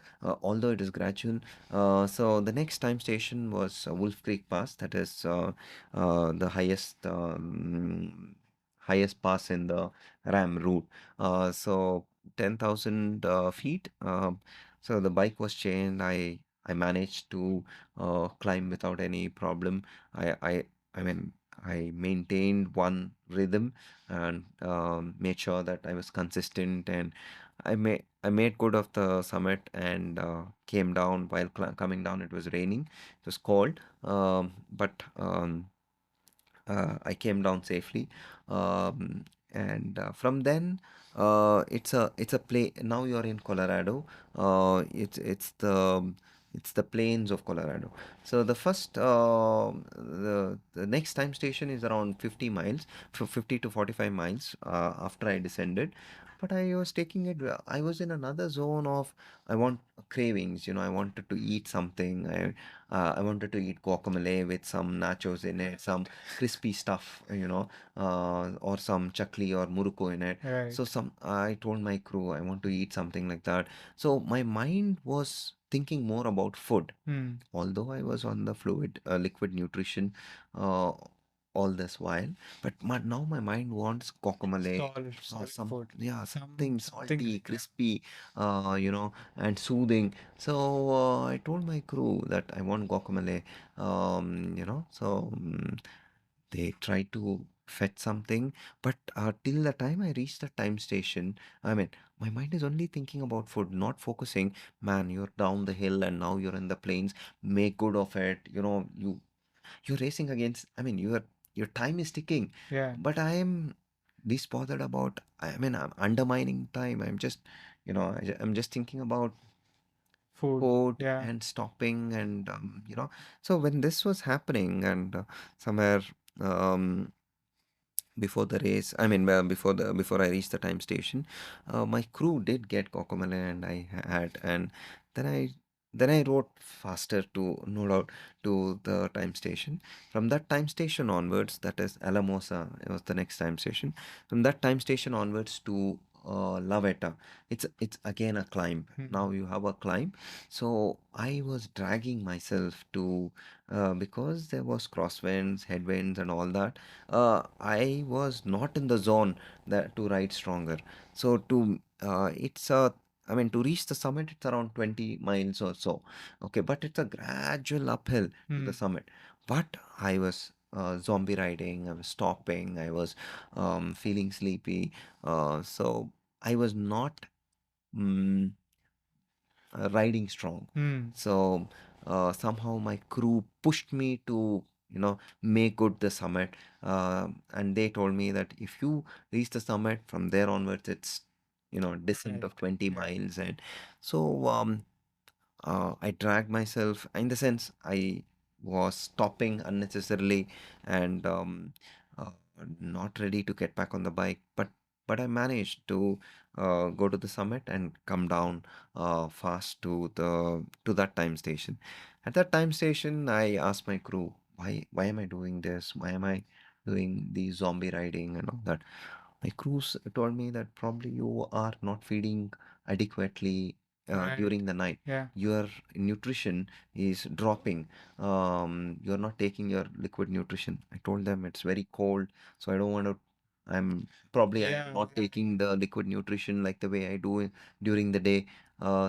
although it is gradual. So the next time station was Wolf Creek Pass. That is the highest pass in the RAM route. So 10,000 feet. So the bike was chained. I managed to climb without any problem. I mean, I maintained one rhythm and made sure that I was consistent, and I made good of the summit, and came down. While coming down, it was raining. It was cold, but I came down safely, and from then it's a play. Now you're in Colorado. It's the plains of Colorado. So the next time station is around 50 miles, 50 to 45 miles after I descended. But I was taking it. I was in another zone of I want cravings. I wanted to eat something. I wanted to eat guacamole with some nachos in it, some crispy stuff, or some chakli or muruko in it. So Right. I told my crew I want to eat something like that. So my mind was thinking more about food, Hmm. although I was on the liquid nutrition. Uh, all this while, but now my mind wants guacamole, Solid some, food. yeah, Some something something. salty, Yeah. crispy, and soothing. So I told my crew that I want guacamole. They tried to fetch something, but till the time I reached the time station, I mean, my mind is only thinking about food, not focusing. Man, you're down the hill and now you're in the plains. Make good of it. You're racing against. I mean, your time is ticking, Yeah. but I am this bothered about. I mean, I'm undermining time. I'm just thinking about Food. food Yeah. and stopping and so when this was happening and somewhere um, before the race, I mean, before I reached the time station, my crew did get Cocomelon and I had, and then I wrote faster to no doubt to the time station. From that time station onwards, that is Alamosa, it was the next time station. From that time station onwards to Lavetta, it's again a climb. Hmm. Now you have a climb, so I was dragging myself to because there was crosswinds, headwinds, and all that. I was not in the zone that to ride stronger. So it's a, I mean, to reach the summit, it's around 20 miles or so. Okay, but it's a gradual uphill to the Hmm. summit. But I was zombie riding, I was stopping, I was feeling sleepy. So I was not. mm riding strong. Hmm. So somehow my crew pushed me to, make good the summit. And they told me that if you reach the summit from there onwards, it's, descent Right. of 20 Yeah. miles. And so I dragged myself in the sense I was stopping unnecessarily and uh, not ready to get back on the bike. But I managed to go to the summit and come down fast to that time station. At that time station, I asked my crew, why am I doing this? Why am I doing the zombie riding and all that? My crews told me that probably you are not feeding adequately Right. during the night. Yeah. Your nutrition is dropping. You're not taking your liquid nutrition. I told them it's very cold, so I don't want to. I'm Yeah. not taking the liquid nutrition like the way I do during the day.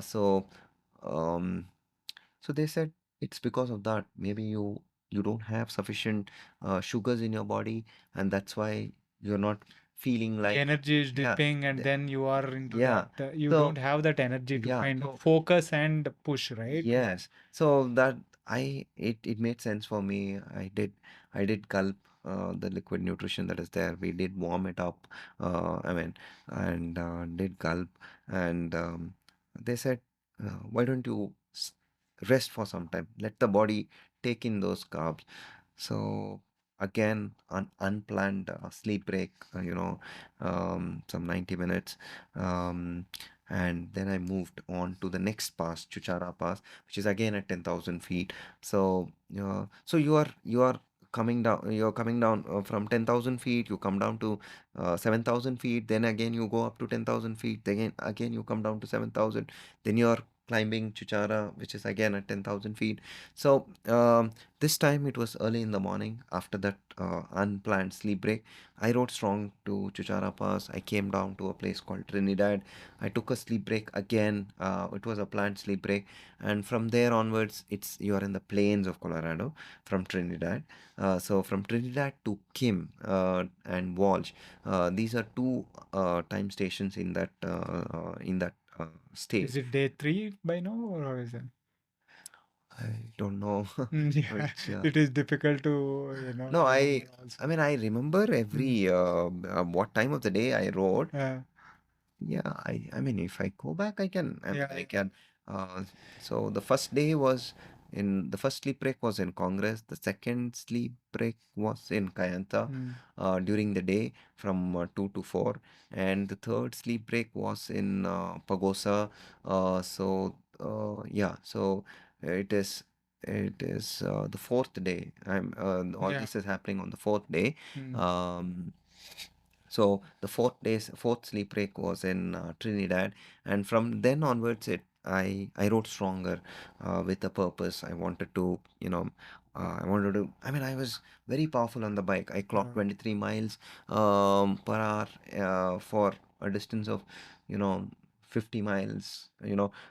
So um, so they said it's because of that. Maybe you don't have sufficient sugars in your body, and that's why you're not feeling The like, energy is yeah, dipping, and then you are into yeah. that. You don't So have that energy to yeah, kind of so focus and push, right? yes. So that it made sense for me. I did gulp the liquid nutrition that is there. We did warm it up. I mean, and did gulp, and they said, why don't you rest for some time? Let the body take in those carbs. So again, an unplanned sleep break, some 90 minutes. Um, and then I moved on to the next pass, Chuchara Pass, which is again at 10,000 feet. So you are coming down from 10,000 feet, you come down to 7,000 feet, then again you go up to 10,000 feet, then again you come down to 7,000, then you're climbing Chuchara, which is again at 10,000 feet. So this time it was early in the morning after that unplanned sleep break. I rode strong to Chuchara Pass. I came down to a place called Trinidad. I took a sleep break again. It was a planned sleep break, and from there onwards, it's you are in the plains of Colorado from Trinidad. So from Trinidad to Kim and Walsh, these are two time stations in that Is state. it day three by now, or is it? I don't know Yeah, which. it is difficult to, No, remember I also. I mean I remember Mm. every what time of the day I rode. Yeah. Yeah, I mean if I go back I can. I mean Yeah. I can. Uh, so the first sleep break was in Congress. The second sleep break was in Kayanta Mm. during the day from 2 to 4, and the third sleep break was in Pagosa. Yeah, so it is the fourth day. All Yeah. this is happening on the fourth day. Mm. Um, so the fourth sleep break was in Trinidad, and from then onwards, I wrote stronger with a purpose. I wanted to, I wanted to. I mean, I was very powerful on the bike. I clocked 23 miles per hour for a distance of, you know, 50 miles.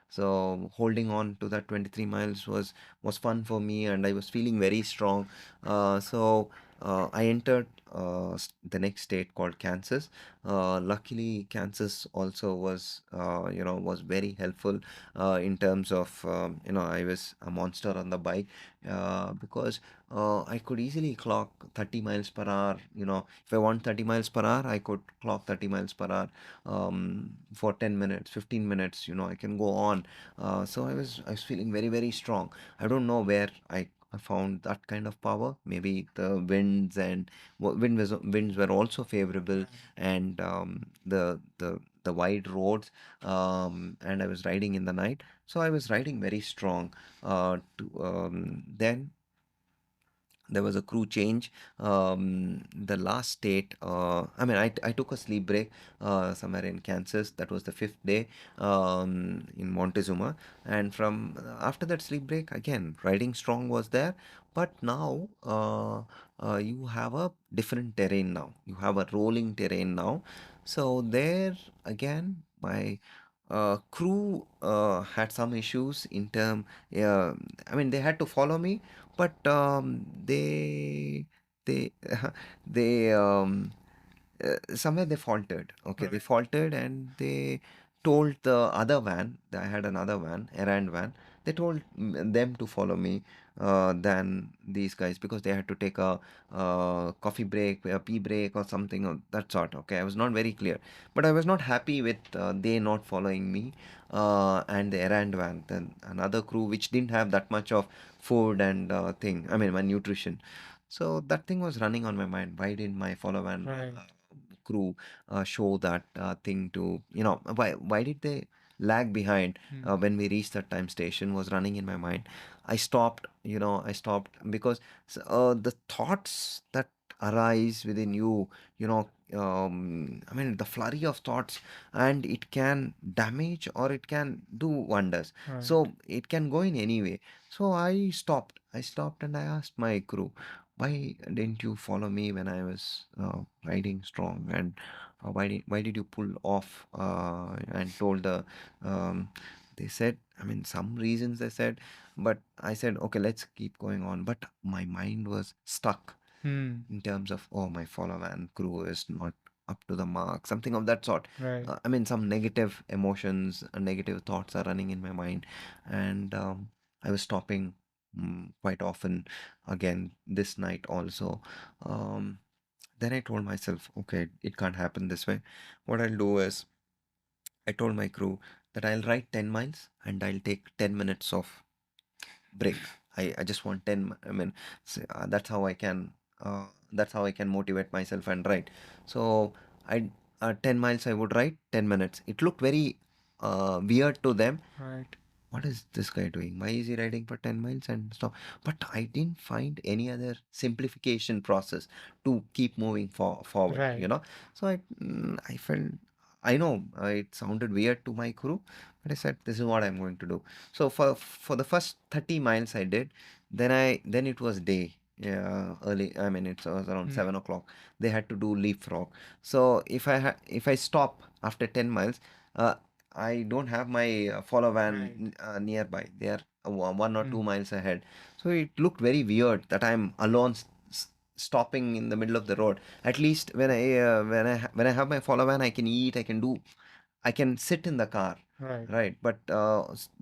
So holding on to that 23 miles was fun for me, and I was feeling very strong. So I entered the next state called Kansas. Luckily, Kansas also was very helpful in terms of I was a monster on the bike because I could easily clock 30 miles per hour. If I want 30 miles per hour, I could clock 30 miles per hour for 10 minutes, 15 minutes. I can go on. So I was feeling very, very strong. I don't know where I found that kind of power. Maybe the winds and winds were also favorable, and the wide roads, and I was riding in the night, so I was riding very strong. Then there was a crew change. The last state, I mean, I took a sleep break somewhere in Kansas. That was the fifth day in Montezuma. And from after that sleep break, again, riding strong was there. But now you have a different terrain now. You have a rolling terrain now. So there again, my crew had some issues in term. I mean, they had to follow me, but they they somewhere they faltered. Okay, they faltered, and they told the other van. I had another van, errand van. They told them to follow me than these guys, because they had to take a coffee break, a pee break, or something of that sort. Okay, I was not very clear, but I was not happy with they not following me and the errand van. Then another crew which didn't have that much of food and thing. I mean, my nutrition. So that thing was running on my mind. Why didn't my follow van crew show that thing to, why did they lag behind when we reached that time station, was running in my mind. I stopped because the thoughts that arise within you, I mean, the flurry of thoughts, and it can damage or it can do wonders. So it can go in any way. So I stopped and I asked my crew, why didn't you follow me when I was riding strong? And why did you pull off and told they said, I mean, some reasons they said, but I said, okay, let's keep going on. But my mind was stuck in terms of, oh, my follow van crew is not up to the mark, something of that sort. I mean, some negative emotions and negative thoughts are running in my mind, and I was stopping quite often again this night also. Um, then I told myself, okay, it can't happen this way. What I'll do is, I told my crew that I'll ride 10 miles and I'll take 10 minutes of break. I just want 10. I mean, that's how I can motivate myself and ride. So I 10 miles I would ride 10 minutes. It looked very weird to them. What is this guy doing? Why is he riding for 10 miles and stop? But I didn't find any other simplification process to keep moving forward. So I felt, I know it sounded weird to my crew, but I said, this is what I'm going to do. So for the first 30 miles I did, then it was day. Yeah, early. I mean, it was around 7 o'clock. They had to do leapfrog. So if I stop after 10 miles, uh, I don't have my follow van nearby. They are 1 or 2 miles ahead. So it looked very weird that I'm alone stopping in the middle of the road. At least when I have my follow van, I can eat, I can sit in the car, right? But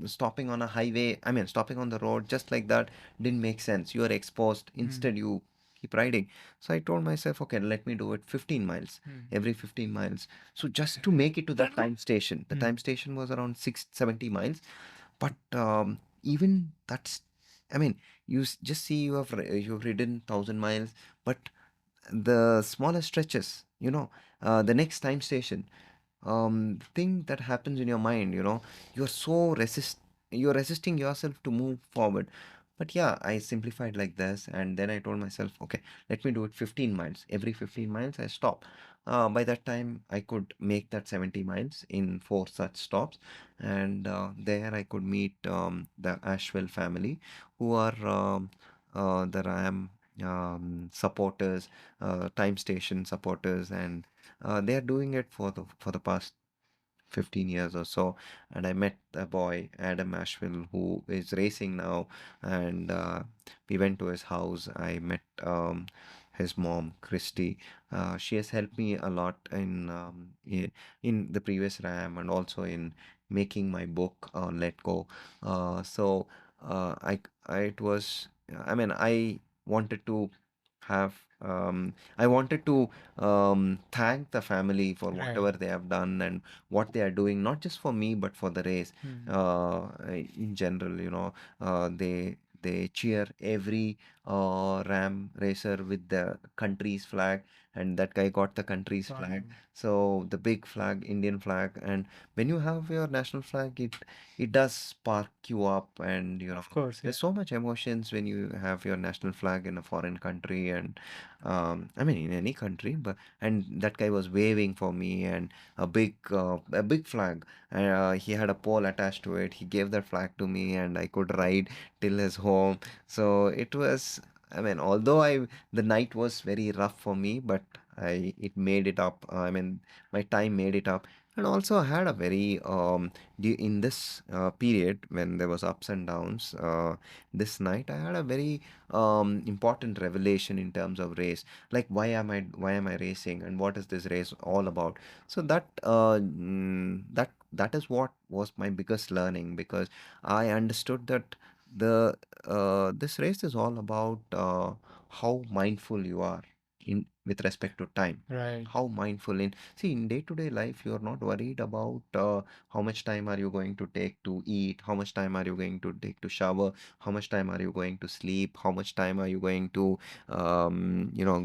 stopping on a highway, I mean, stopping on the road just like that didn't make sense. You are exposed. Instead, you keep riding. So I told myself, okay, let me do it 15 miles, every 15 miles. So just to make it to that time station, the time station was around 670 miles. But even that's, I mean, just see, you've ridden 1,000 miles, but the smaller stretches, the next time station, thing that happens in your mind, you're so you're resisting yourself to move forward. But yeah, I simplified like this, and then I told myself, okay, let me do it 15 miles. Every 15 miles I stop. By that time I could make that 70 miles in four such stops, and there I could meet the Ashwell family, who are the RAM supporters, time station supporters, and they are doing it for the past 15 years or so. And I met a boy, Adam Ashville, who is racing now. And we went to his house. I met his mom, Christy. She has helped me a lot in the previous RAM and also in making my book, Let Go. So it was, I mean, wanted to have, I wanted to thank the family for Right. whatever they have done and what they are doing, not just for me, but for the race Hmm. in general. They cheer every ram racer with the country's flag, and that guy got the country's flag. Awesome. So the big flag, Indian flag, and when you have your national flag, it does spark you up, and Of course, yeah. there's so much emotions when you have your national flag in a foreign country, and I mean in any country, but and that guy was waving for me, and a big flag. He had a pole attached to it. He gave that flag to me, and I could ride till his home. So it was. I mean, although the night was very rough for me, but it made it up. I mean, my time made it up, and also I had a very in this period when there was ups and downs. This night I had a very important revelation in terms of race, like why am I racing, and what is this race all about. So that is what was my biggest learning, because I understood that the this race is all about how mindful you are in with respect to time. Right. How mindful in see in day-to-day life, you are not worried about how much time are you going to take to eat, how much time are you going to take to shower, how much time are you going to sleep, how much time are you going to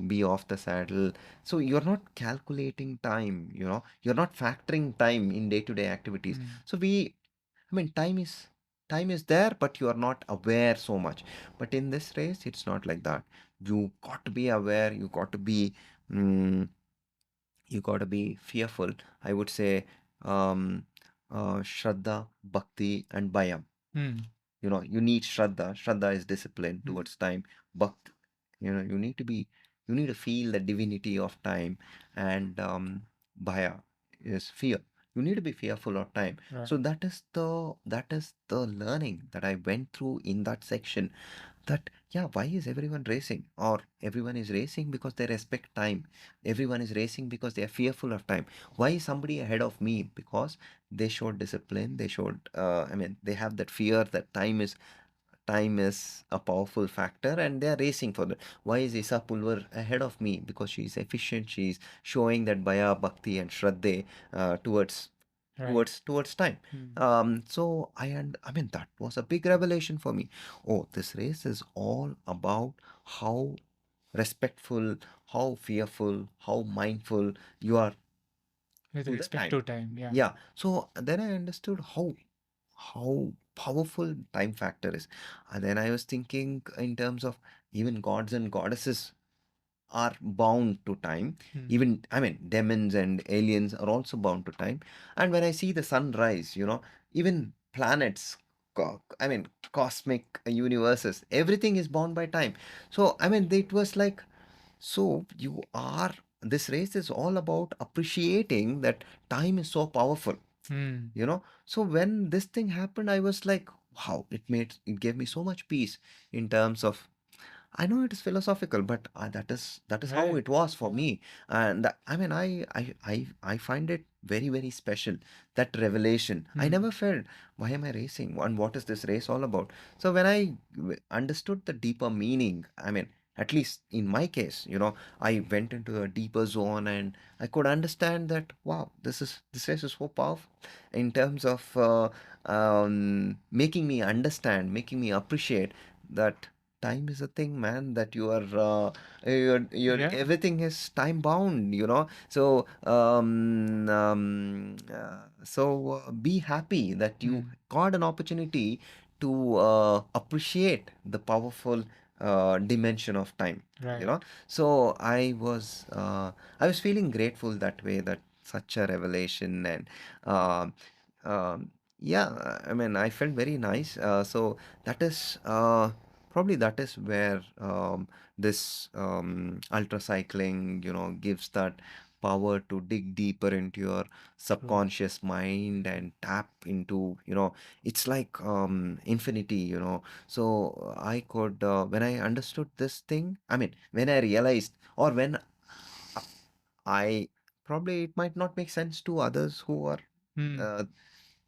be off the saddle. So you're not calculating time, you're not factoring time in day-to-day activities. Hmm. So I mean, time is there, but you are not aware so much. But in this race, it's not like that. You got to be aware. Mm, you got to be fearful. I would say, um, Shradda, Bhakti, and Bhayam. Hmm. You need Shradda. Shradda is discipline Hmm. towards time. Bhakt, you need to feel the divinity of time. And Bhaya is fear. You need to be fearful of time. Right. So that is the learning that I went through in that section. That, yeah, why is everyone racing? Or everyone is racing because they respect time. Everyone is racing because they are fearful of time. Why is somebody ahead of me? Because they showed discipline. They showed, I mean, they have that fear that time is a powerful factor, and they are racing for that. Why is Isa Pulvar ahead of me? Because she is efficient. She is showing that Bhaya, Bhakti, and Shraddha towards Right. towards time. Hmm. So I mean, that was a big revelation for me. Oh, this race is all about how respectful, how fearful, how mindful you are With to the respect time. to time, yeah. Yeah. So then I understood how powerful time factor is. And then I was thinking in terms of even gods and goddesses are bound to time. Hmm. Even, I mean, demons and aliens are also bound to time. And when I see the sunrise, even planets, I mean, cosmic universes, everything is bound by time. So, I mean, it was like, so this race is all about appreciating that time is so powerful. Hmm. So when this thing happened, I was like, wow, it gave me so much peace in terms of, I know it is philosophical, but that is how Right. it was for me. And I mean, I find it very, very special. That revelation, I Hmm. never felt, why am I racing, and what is this race all about? So when I understood the deeper meaning, I mean, at least in my case, I went into a deeper zone, and I could understand that, wow, this race is so powerful in terms of making me understand, making me appreciate that time is a thing, man, that Yeah. everything is time bound, so be happy that you Hmm. got an opportunity to appreciate the powerful dimension of time, you Right. know so I was feeling grateful that way, that such a revelation. And um um, yeah, I mean, I felt very nice. So that is probably that is where this ultra cycling, gives that power to dig deeper into your True. subconscious mind and tap into, it's like infinity, so I could, when I understood this thing, I mean, when I realized, or when I, probably it might not make sense to others Hmm. uh,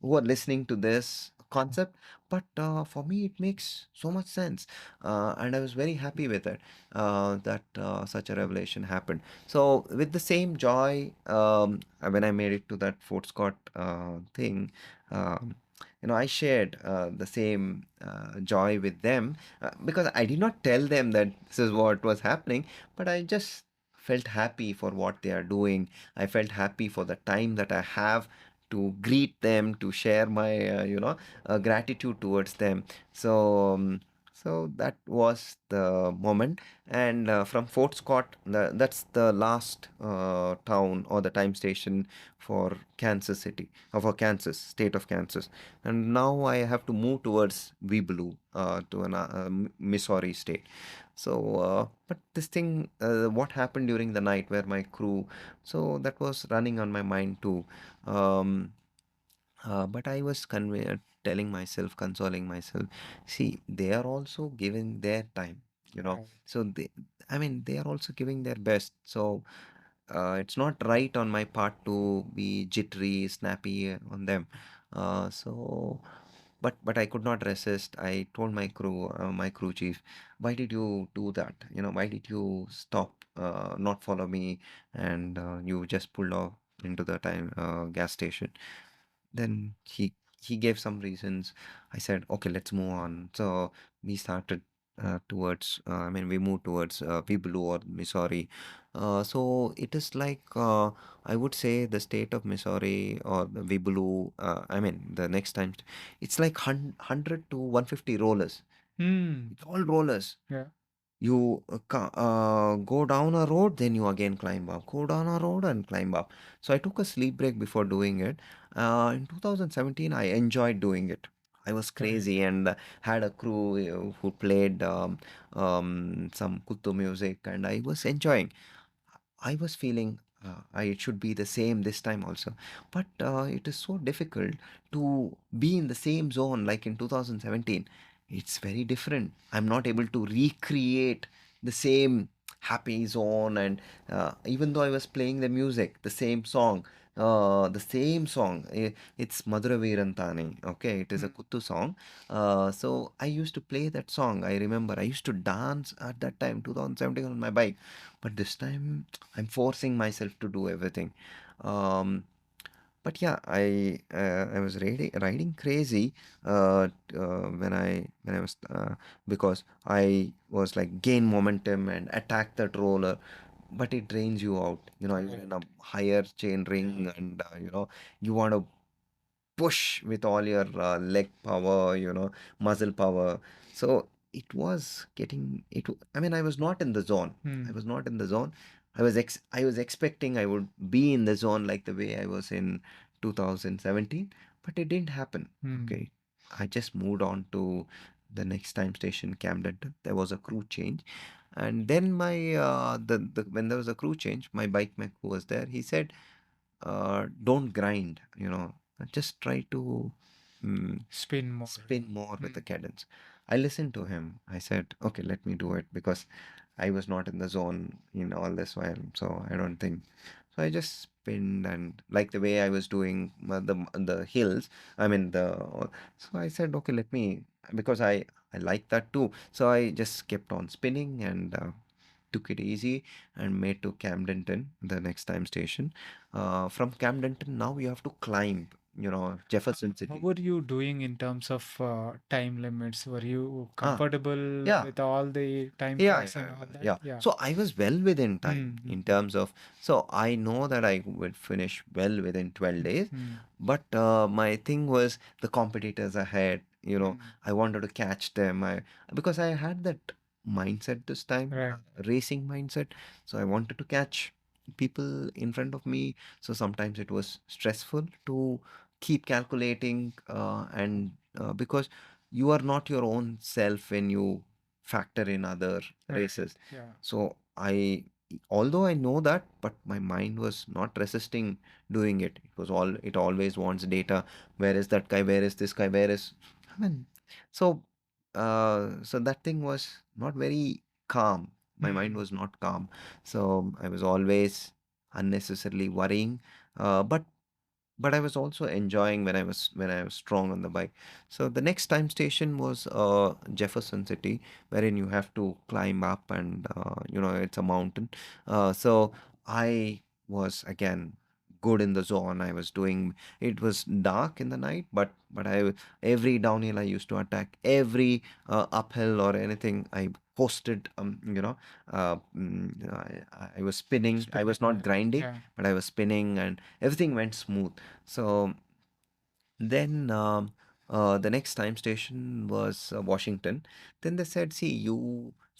who are listening to this concept, but for me it makes so much sense, and I was very happy with it, that such a revelation happened. So with the same joy, when I made it to that Fort Scott thing, um, I shared the same joy with them, because I did not tell them that this is what was happening, but I just felt happy for what they are doing. I felt happy for the time that I have to greet them, to share my gratitude towards them. So so that was the moment. And from Fort Scott, that's the last town or the time station for Kansas City, for Kansas, state of Kansas. And now I have to move towards Weeblu, to an Missouri state. So, but this thing, what happened during the night where my crew, so that was running on my mind too. Um, but I was telling myself, consoling myself, see, they are also giving their time, Right. so I mean, they are also giving their best. So it's not right on my part to be jittery, snappy on them. So, but I could not resist. I told my crew chief, why did you do that? Why did you stop, not follow me, and you just pulled off into the time gas station? Then he gave some reasons. I said, okay, let's move on. So we started I mean, we moved towards Weeblu or Missouri. So it is like, I would say the state of Missouri or the Weeblu. I mean, the next time, it's like 100 to 150 rollers. Hmm. It's all rollers. Yeah. You go down a road, then you again climb up, go down a road and climb up. So I took a sleep break before doing it. In 2017 I enjoyed doing it. I was Right. crazy, and had a crew who played some kuttu music, and I was enjoying. I was feeling I should be the same this time also. But it is so difficult to be in the same zone like in 2017. It's very different. I'm not able to recreate the same happy zone. And even though I was playing the music, the same song, it's Madhura Veerantani. Okay, it is a Hmm. Kuttu song. So I used to play that song. I remember I used to dance at that time, 2017, on my bike. But this time I'm forcing myself to do everything. Um, but yeah, I was riding crazy when I was because I was like gain momentum and attack that roller, but it drains you out. You're in Right. a higher chain ring, and you want to push with all your leg power, muscle power. So it was getting it. I mean, I was not in the zone. I Hmm. was not in the zone. I was expecting I would be in the zone like the way I was in 2017, but it didn't happen. Hmm. Okay, I just moved on to the next time station, Camden. There was a crew change, and then my when there was a crew change, my bike mech who was there, he said, don't grind, just try to Spin more. spin more with the Hmm. cadence. I listened to him. I said, okay, let me do it, because I was not in the zone in all this while. So I don't think. So I just spinned, and like the way I was doing the hills. I mean the. So I said, okay, let me, because I like that too. So I just kept on spinning, and took it easy, and made to Camdenton, the next time station. From Camdenton, now you have to climb, Jefferson How City. were you doing in terms of time limits? Were you Ah, comfortable yeah. with all the time Yeah, clocks yeah, and all that? yeah. Yeah. So I was well within time Hmm. Hmm. in terms of, so I know that I would finish well within 12 days. Hmm. But my thing was the competitors ahead, Hmm. I wanted to catch them. Because I had that mindset this time, Right. racing mindset. So I wanted to catch people in front of me. So sometimes it was stressful to keep calculating, and because you are not your own self when you factor in other Right. races. Yeah. So although I know that, but my mind was not resisting doing it. It always wants data. Where is that guy? Where is this guy? Where is, I mean, so, so that thing was not very calm. My mind Mm. was not calm. So I was always unnecessarily worrying. But I was also enjoying when I was strong on the bike. So the next time station was Jefferson City, wherein you have to climb up, and it's a mountain. So I was again good in the zone. I was doing. It was dark in the night, but every downhill I used to attack, every uphill or anything I posted. I was spinning. I was Spinning. not Right. grinding, Yeah. but I was spinning, and everything went smooth. So then the next time station was Washington. Then they said, see, if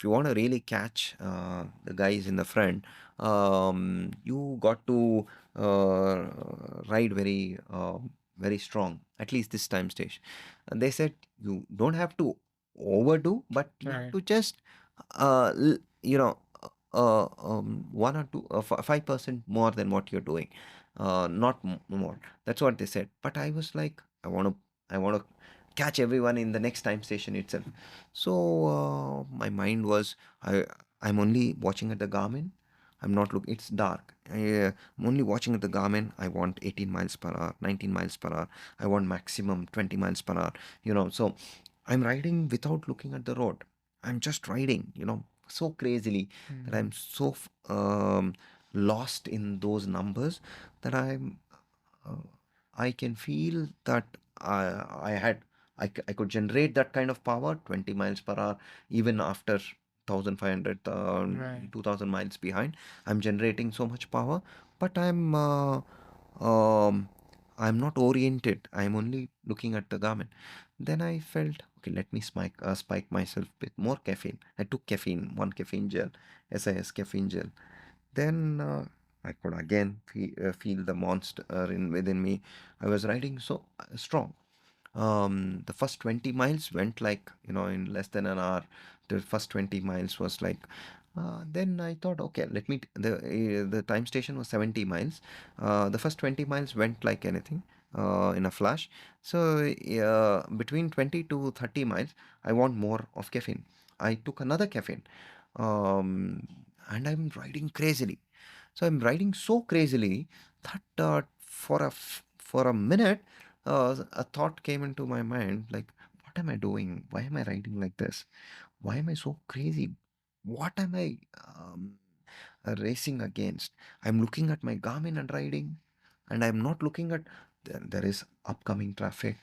you want to really catch the guys in the front, you got to uh, ride very strong, at least this time station. And they said, you don't have to overdo, but you have Right. to just, uh, l- you know, 5% more than what you're doing, not more. That's what they said. But I was like, I want to catch everyone in the next time station itself. So my mind was, I'm only watching at the Garmin. I'm not looking. It's dark. I'm only watching at the Garmin. I want 18 miles per hour, 19 miles per hour. I want maximum 20 miles per hour. So I'm riding without looking at the road. I'm just riding, so crazily that Mm. I'm so lost in those numbers that uh, I can feel that I had I could generate that kind of power, 20 miles per hour, even after 1500 Right. 2000 miles behind. I'm generating so much power, but um, I'm not oriented. I'm only looking at the Garmin. Then I felt, okay, let me spike myself with more caffeine. I took caffeine, one caffeine gel, SIS caffeine gel. Then I could again feel the monster within me. I was riding so strong. The first 20 miles went like, in less than an hour. The first 20 miles was like, then I thought, okay, the time station was 70 miles. The first 20 miles went like anything in a flash. So between 20 to 30 miles, I want more of caffeine. I took another caffeine, um, and I'm riding crazily. So I'm riding so crazily that for a minute, a thought came into my mind like, what am I doing? Why am I riding like this? Why am I so crazy? What am I racing against? I'm looking at my Garmin and riding, and I'm not looking at there is upcoming traffic.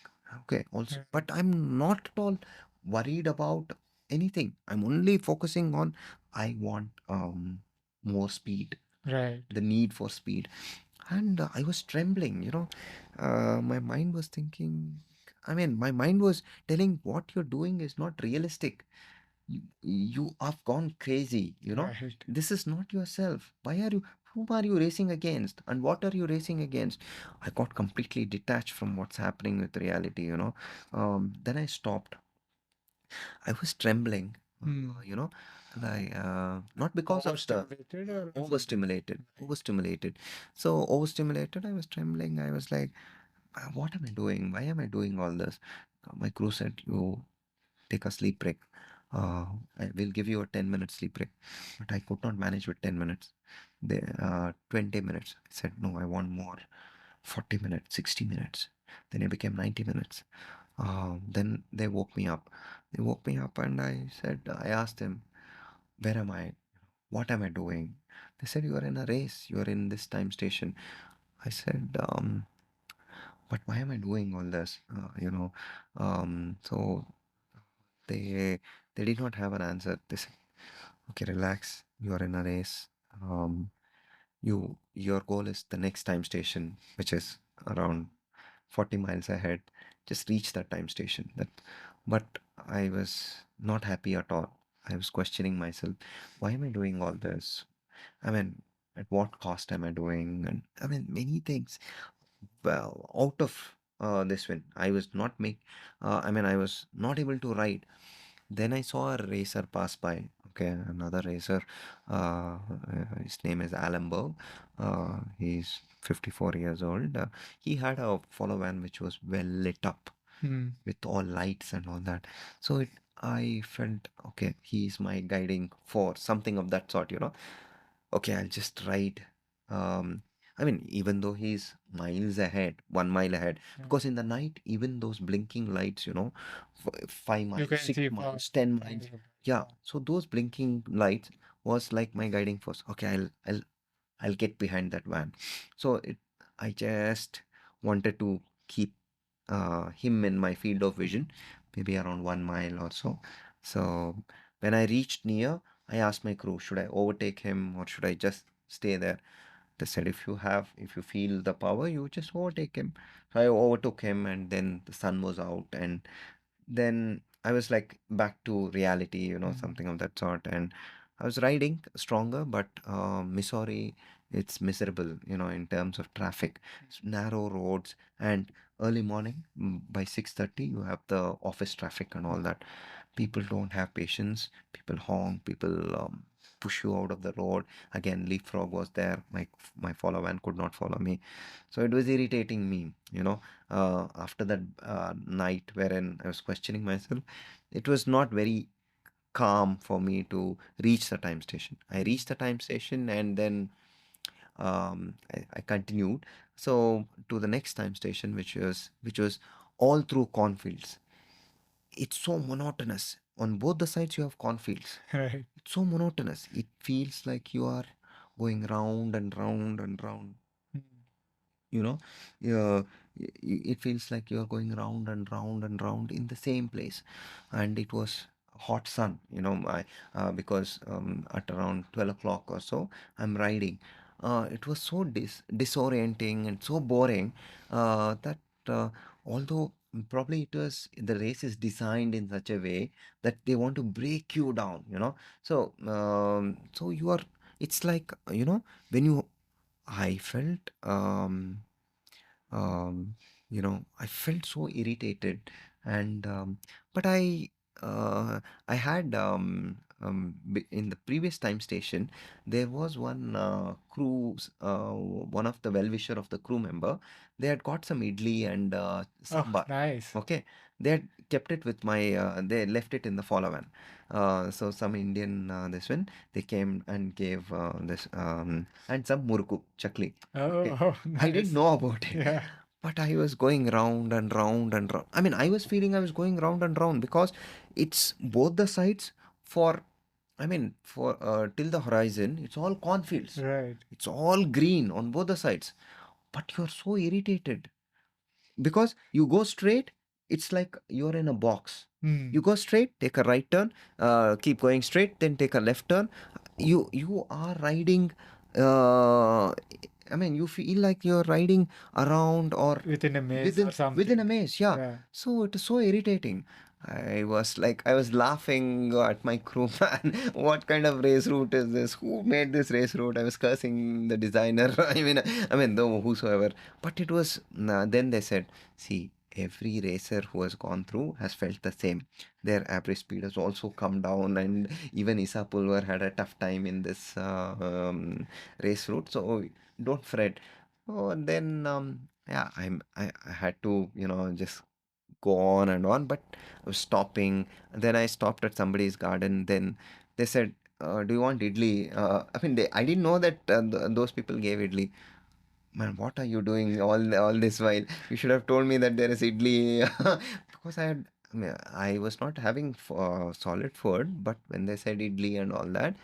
Okay, also, but Right. I'm not at all worried about anything. I'm only focusing on I want more speed, Right. the need for speed. And I was trembling, my mind was thinking, I mean, my mind was telling what you're doing is not realistic. You have gone crazy, Right. this is not yourself. Whom are you racing against, and what are you racing against? I got completely detached from what's happening with reality. Then I stopped. I was trembling, Mm. and I not because of the Overstimulated or something. overstimulated, Right. overstimulated. So overstimulated, I was trembling. I was like, what am I doing? Why am I doing all this? My crew said, you take a sleep break. I will give you a 10-minute sleep break. But I could not manage with 10 minutes. 20 minutes. I said, no, I want more. 40 minutes, 60 minutes. Then it became 90 minutes. Then they woke me up. They woke me up, and I asked them, where am I? What am I doing? They said, you are in a race. You are in this time station. I said, but why am I doing all this? So they they did not have an answer. They said, okay, relax. You are in a race. Um, your goal is the next time station, which is around 40 miles ahead. Just reach that time station. But I was not happy at all. I was questioning myself. Why am I doing all this? I mean, at what cost am I doing? And I mean, many things. Well, out of this win, I was not able to ride. Then I saw a racer pass by. Okay, another racer. His name is Alemberg. He's 54 years old. He had a follow van which was well lit up Mm. with all lights and all that. So I felt okay. He's my guiding force, something of that sort. Okay, I'll just ride. Um, I mean, even though he's miles ahead, 1 mile ahead, Yeah. because in the night, even those blinking lights, 5 miles, You can six see far. miles, 10 miles, Far. yeah. So those blinking lights was like my guiding force. Okay, I'll get behind that van. So I just wanted to keep him in my field of vision, maybe around 1 mile or so. So when I reached near, I asked my crew, should I overtake him or should I just stay there? They said, if you feel the power, you just overtake him. So I overtook him, and then the sun was out, and then I was like back to reality, Mm. something of that sort. And I was riding stronger, but Missouri, it's miserable, in terms of traffic. It's narrow roads, and early morning by 6:30, you have the office traffic and all that. People don't have patience. People honk. People push you out of the road. Again, leapfrog was there. My follow van could not follow me, so it was irritating me. After that night wherein I was questioning myself, it was not very calm for me to reach the time station. I Mm. reached the time station, and then I continued. So to the next time station, which was all through cornfields. It's so monotonous. On both the sides, you have cornfields. Right. It's so monotonous. It feels like you are going round and round and round. Mm. You know, yeah, it feels like you're going round and round and round in the same place. And it was hot sun, because at around 12 o'clock or so, I'm riding. It was so disorienting and so boring that although probably it was the race is designed in such a way that they want to break you down, so you are, it's like, when you I felt, um, I felt so irritated, and but uh, I had in the previous time station, there was one one of the well-wisher of the crew member. They had got some idli and Oh, sambar. nice. Okay, they had kept it with my. They left it in the follow van. So some Indian this one, they came and gave this and some murku chakli. Oh, Okay, oh, I didn't nice. know about it, Yeah. but I was going round and round and round. I mean, I was feeling I was going round and round because it's both the sides for, I mean, for till the horizon, it's all cornfields. Right. It's all green on both the sides. But you're so irritated because you go straight, it's like you're in a box. Mm. You go straight, take a right turn, keep going straight, then take a left turn. You are riding. Uh, I mean, you feel like you're riding around or Within a maze or within a something. maze. Yeah. Yeah. So it is so irritating. I was laughing at my crew, man. What kind of race route is this? Who made this race route? I was cursing the designer. I mean, though whosoever. But it was. Then they said, see, every racer who has gone through has felt the same. Their average speed has also come down, and even Isa Pulvar had a tough time in this race route. So don't fret. Oh, and then yeah, I had to just go on and on, but I was stopping. Then I stopped at somebody's garden. Then they said, "Do you want idli?" I mean, I didn't know that those people gave idli. Man, what are you doing all this while? You should have told me that there is idli because I mean, I was not having solid food, but when they said idli and all that,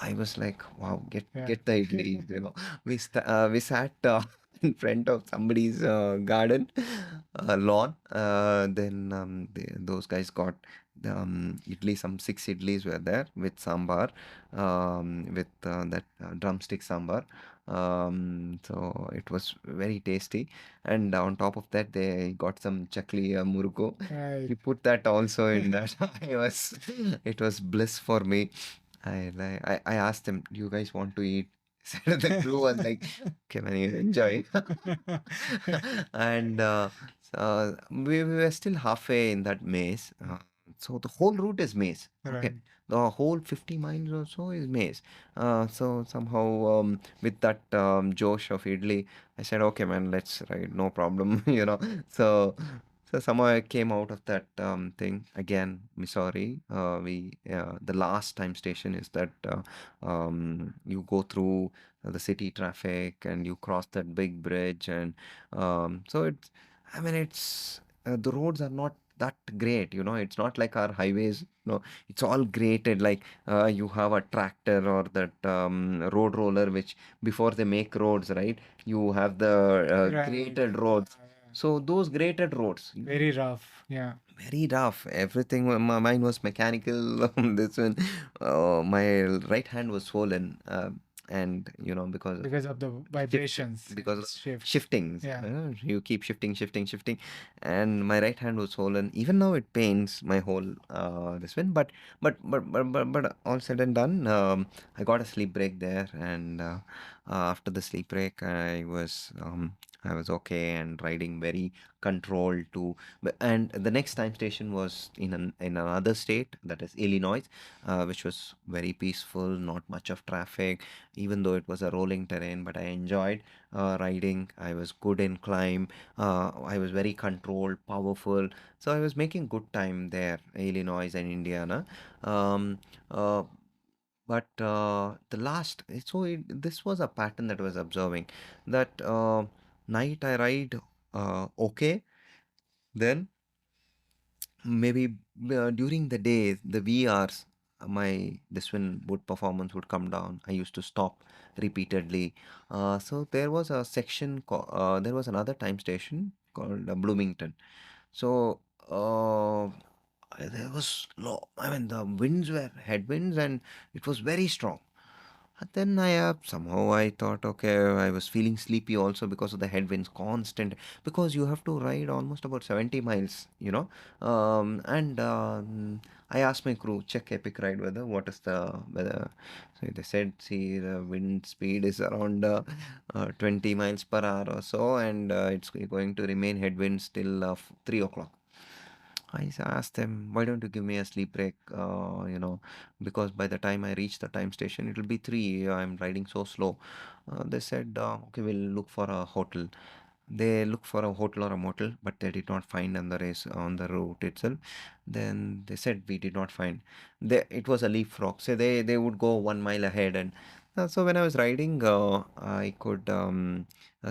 I was like, wow, Yeah. get the idli. We sat in front of somebody's garden lawn. Then those guys got idli. Some 6 idlis were there with sambar, with that drumstick sambar. So it was very tasty, and on top of that, they got some chakli muruko. Right. We put that also in that. It was bliss for me. I asked them, "Do you guys want to eat?" Said the crew was like, "Okay, man, you enjoy." And we were still halfway in that maze. So the whole route is maze. Okay, Right. the whole 50 miles or so is maze. So somehow, with that josh of idli, I said, okay, man, let's ride, no problem, So, so somehow I came out of that thing again. Missouri. The last time station is that you go through the city traffic and you cross that big bridge, and so it's. I mean, the roads are not that great. It's not like our highways. It's all grated. Like you have a tractor or that road roller, which before they make roads, right? You have the Right. grated roads. Yeah, yeah. So those grated roads, Very rough. Yeah. very rough. Everything, mine was mechanical. This one, my right hand was swollen, and because of Because of the shift, vibrations. because of Shift. shiftings. Yeah. You keep shifting, shifting, shifting, and my right hand was swollen. Even now, it pains my whole this one. But all said and done, I got a sleep break there, and after the sleep break, I was okay and riding very controlled to. And the next time station was in another state, that is Illinois, which was very peaceful, not much of traffic, even though it was a rolling terrain. But I enjoyed riding. I was good in climb. I was very controlled, powerful. So I was making good time there, Illinois and Indiana. Um, uh, but this was a pattern that I was observing. That night I ride okay. Then maybe during the day, the VRs, my this one would performance would come down. I used to stop repeatedly. So there was another time station called Bloomington. So uh, there was low. I mean, the winds were headwinds, and it was very strong. And then somehow I thought, okay, I was feeling sleepy also because of the headwinds, constant. Because you have to ride almost about 70 miles, and I asked my crew, check Epic Ride weather, what is the weather? So they said, see, the wind speed is around 20 miles per hour or so, and it's going to remain headwinds till 3 o'clock. Asked them, why don't you give me a sleep break? Because by the time I reach the time station, it'll be 3. I'm riding so slow. They said, okay, we'll look for a hotel. They looked for a hotel or a motel, but they did not find on the route itself. Then they said we did not find. It was a leapfrog, so they would go 1 mile ahead, and so when I was riding, I could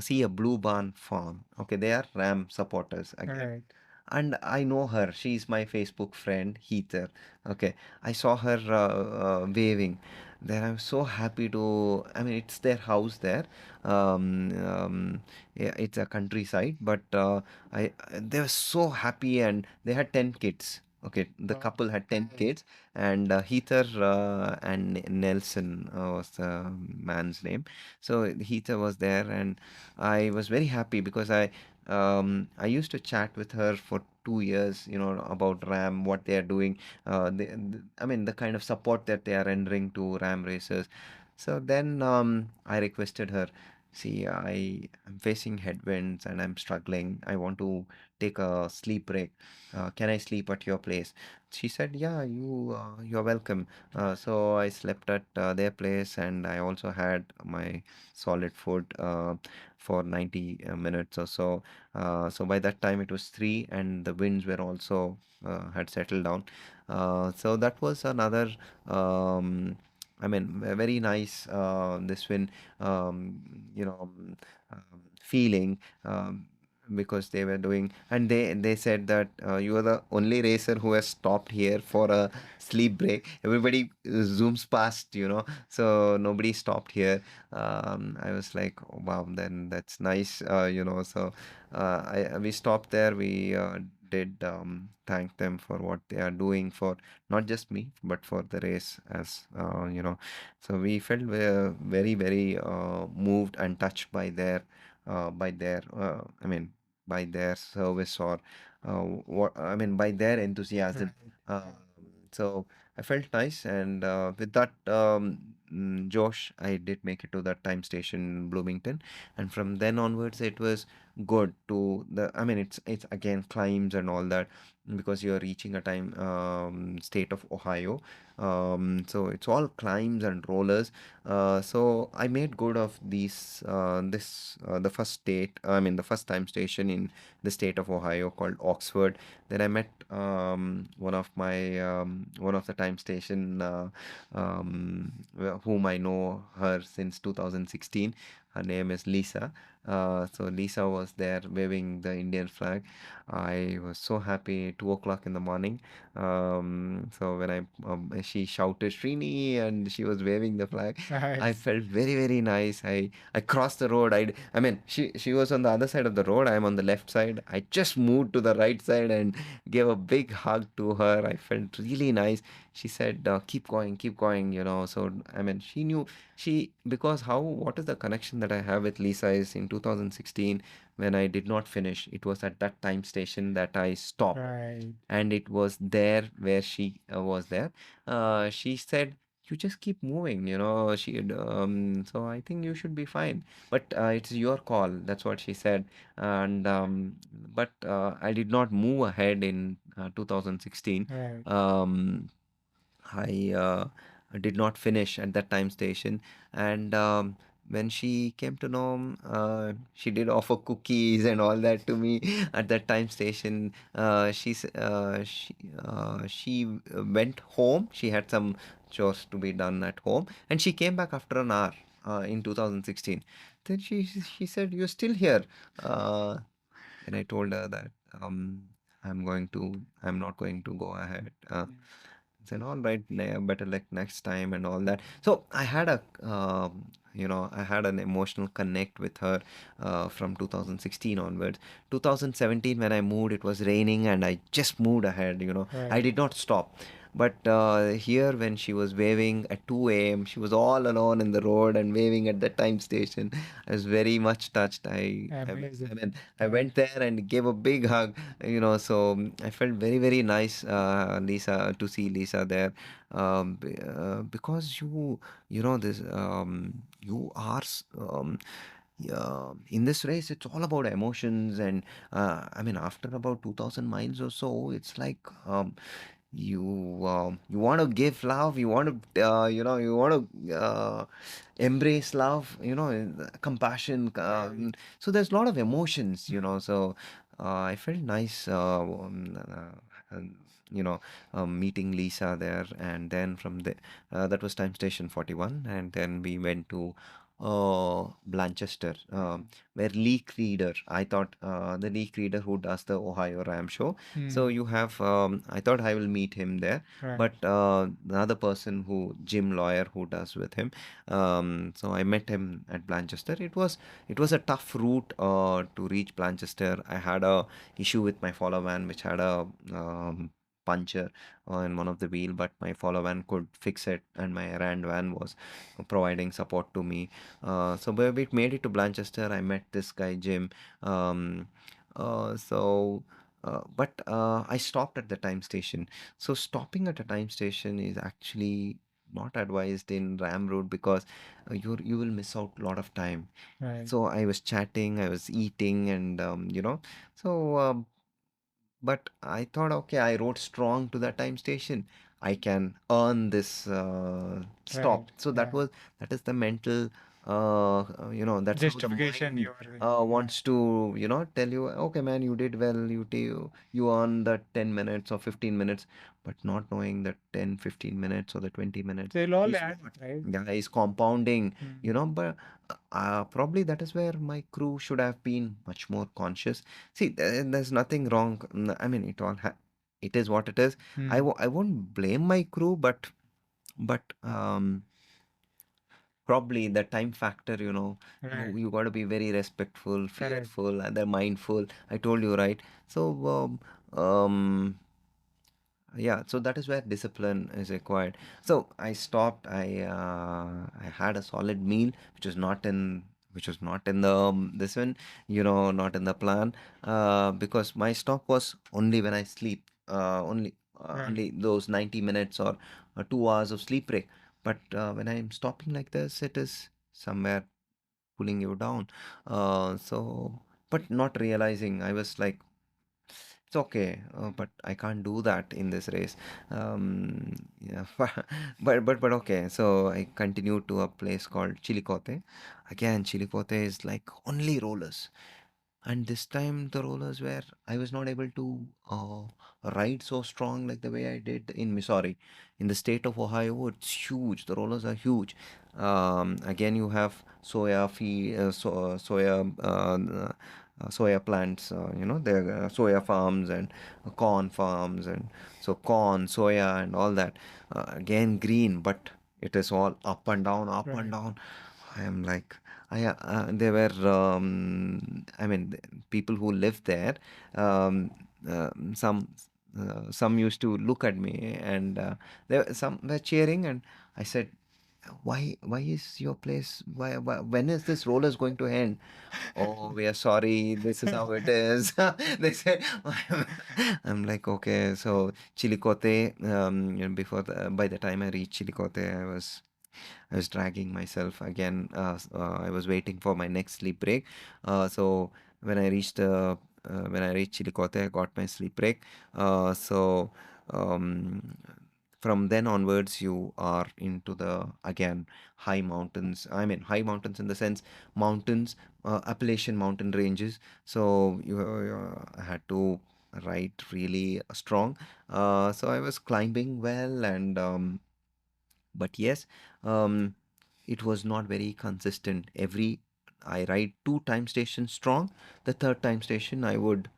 see a blue barn farm. Okay, they are Ram supporters again, Right. and I know her. She's my Facebook friend, Heather. Okay, I saw her waving. Then I'm so happy to. I mean, it's their house there. Yeah, it's a countryside, but they were so happy, and they had 10 kids. Okay, the Wow. couple had 10 kids, and Heather and Nelson was the man's name. So Heather was there, and I was very happy because I used to chat with her for 2 years, about RAM, what they are doing. I mean, the kind of support that they are rendering to RAM racers. So then I requested her, see, I am facing headwinds and I'm struggling. I want to take a sleep break. Can I sleep at your place? She said, yeah, you're welcome. So I slept at their place, and I also had my solid food for 90 minutes or so. So by that time it was 3, and the winds were also had settled down. So that was another, I mean, a very nice this wind, um, you know, feeling. Because they were doing, and they said that you are the only racer who has stopped here for a sleep break. Everybody zooms past, so nobody stopped here. I was like, oh, wow, then that's nice, So we stopped there. We did thank them for what they are doing for not just me, but for the race as So we felt very, very moved and touched I mean, by their service, or what I mean, by their enthusiasm. Right. Uh, so I felt nice, and with that, Josh, I did make it to that time station in Bloomington, and from then onwards, it was good to the, I mean, it's again climbs and all that, because you're reaching a time state of Ohio. So it's all climbs and rollers. So I made good of these this the first state, I mean the first time station in the state of Ohio called Oxford. Then I met one of the time station whom I know her since 2016. Her name is Lisa. So Lisa was there waving the Indian flag. I was so happy. 2 o'clock in the morning. So when she shouted Srini and she was waving the flag, I Nice. felt very very nice. I crossed the road. I mean she was on the other side of the road. I'm on the left side. I just moved to the right side and gave a big hug to her. I felt really nice. She said, keep going, you know. So I mean she knew, because how, what is the connection that I have with Lisa is in 2016 when I did not finish. It was at that time station that I stopped, Right. and it was there where she was there. She said, "You just keep moving, you know." So I think you should be fine, but it's your call. That's what she said, and but I did not move ahead in 2016. Right. Um, I did not finish at that time station, and when she came to know, she did offer cookies and all that to me at that time station. She went home. She had some chores to be done at home, and she came back after an hour in 2016. Then she said, "You're still here." Uh, and I told her that I'm not going to go ahead. Said, all right, better like next time and all that. So I had I had an emotional connect with her from 2016 onwards. 2017, when I moved, it was raining and I just moved ahead, you know. I Right. did not stop. But here, when she was waving at 2 a.m., she was all alone in the road and waving at the time station. I was very much touched. I Amazing. mean, I Right. went there and gave a big hug, you know. So I felt very very nice, Lisa, to see Lisa there, because you know this, you are yeah, in this race it's all about emotions. And I mean, after about 2000 miles or so, it's like, you want to give love, you want to you want to embrace love, you know, compassion, Right. so there's a lot of emotions, you know. So I felt nice, and, you know, meeting Lisa there. And then from the that was time station 41, and then we went to Blanchester, where Lee Creeder, I thought, the Lee Creeder who does the Ohio Ram show. So Hmm. you have, I thought I will meet him there, Right. but the other person who, Jim Lawyer, who does with him. So I met him at Blanchester. It was a tough route to reach Blanchester. I had a issue with my follow van, which had a puncture in one of the wheel, but my follow van could fix it, and my errand van was providing support to me. So when we made it to Blanchester, I met this guy Jim. Um, so but I stopped at the time station. So stopping at a time station is actually not advised in Ram Road, because you will miss out a lot of time. Right. So I was chatting, I was eating, and so but I thought, okay, I wrote strong to that time station. I can earn this Right. stop. So Yeah. that is the mental, that's how the Justification mind you are doing. Yeah. wants to, tell you, okay, man, you did well. You earned that 10 minutes or 15 minutes, but not knowing that 10, 15 minutes or the 20 minutes They'll all is add what, up, right? yeah, is compounding, Hmm. but probably that is where my crew should have been much more conscious. See, there's nothing wrong. I mean, it is what it is. Hmm. I won't blame my crew, but probably the time factor, Right. you got to be very respectful, Correct. fearful, and they're mindful. I told you, right? So, yeah, so that is where discipline is required. So I stopped. I had a solid meal, which was not in the this one, not in the plan, because my stop was only when I sleep, Right. only those 90 minutes or 2 hours of sleep break. But when I'm stopping like this, it is somewhere pulling you down. So but not realizing. I was like, it's okay, but I can't do that in this race. Yeah, but okay. So I continued to a place called Chilikote. Again, Chilikote is like only rollers, and this time the rollers were, I was not able to ride so strong like the way I did in Missouri. In the state of Ohio, it's huge. The rollers are huge. Again, you have soya plants. There are soya farms and corn farms, and so corn, soya, and all that. Again, green, but it is all up and down, up and Right. down. I am like, there were, I mean, people who lived there. Um, some used to look at me, and some were cheering, and I said, why is your place? Why when is this rollers going to end? Oh, we are sorry. This is how it is. They said, I'm like, okay. So Chilikote, before by the time I reached Chilikote, I was dragging myself again. I was waiting for my next sleep break. So when I reached Chilikote, I got my sleep break. So um, from then onwards, you are into the again high mountains. I mean, high mountains in the sense mountains, Appalachian mountain ranges. So I had to ride really strong. So I was climbing well, and but yes, um, it was not very consistent. I ride two time stations strong. The third time station I would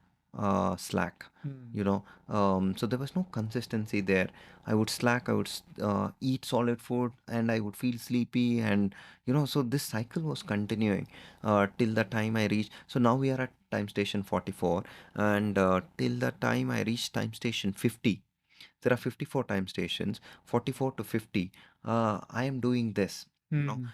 slack. Hmm. So there was no consistency there. I would slack. I would eat solid food, and I would feel sleepy, and so this cycle was continuing till the time I reached. So now we are at time station 44, and till the time I reached time station 50. There are 54 time stations, 44 to 50. I am doing this, Hmm.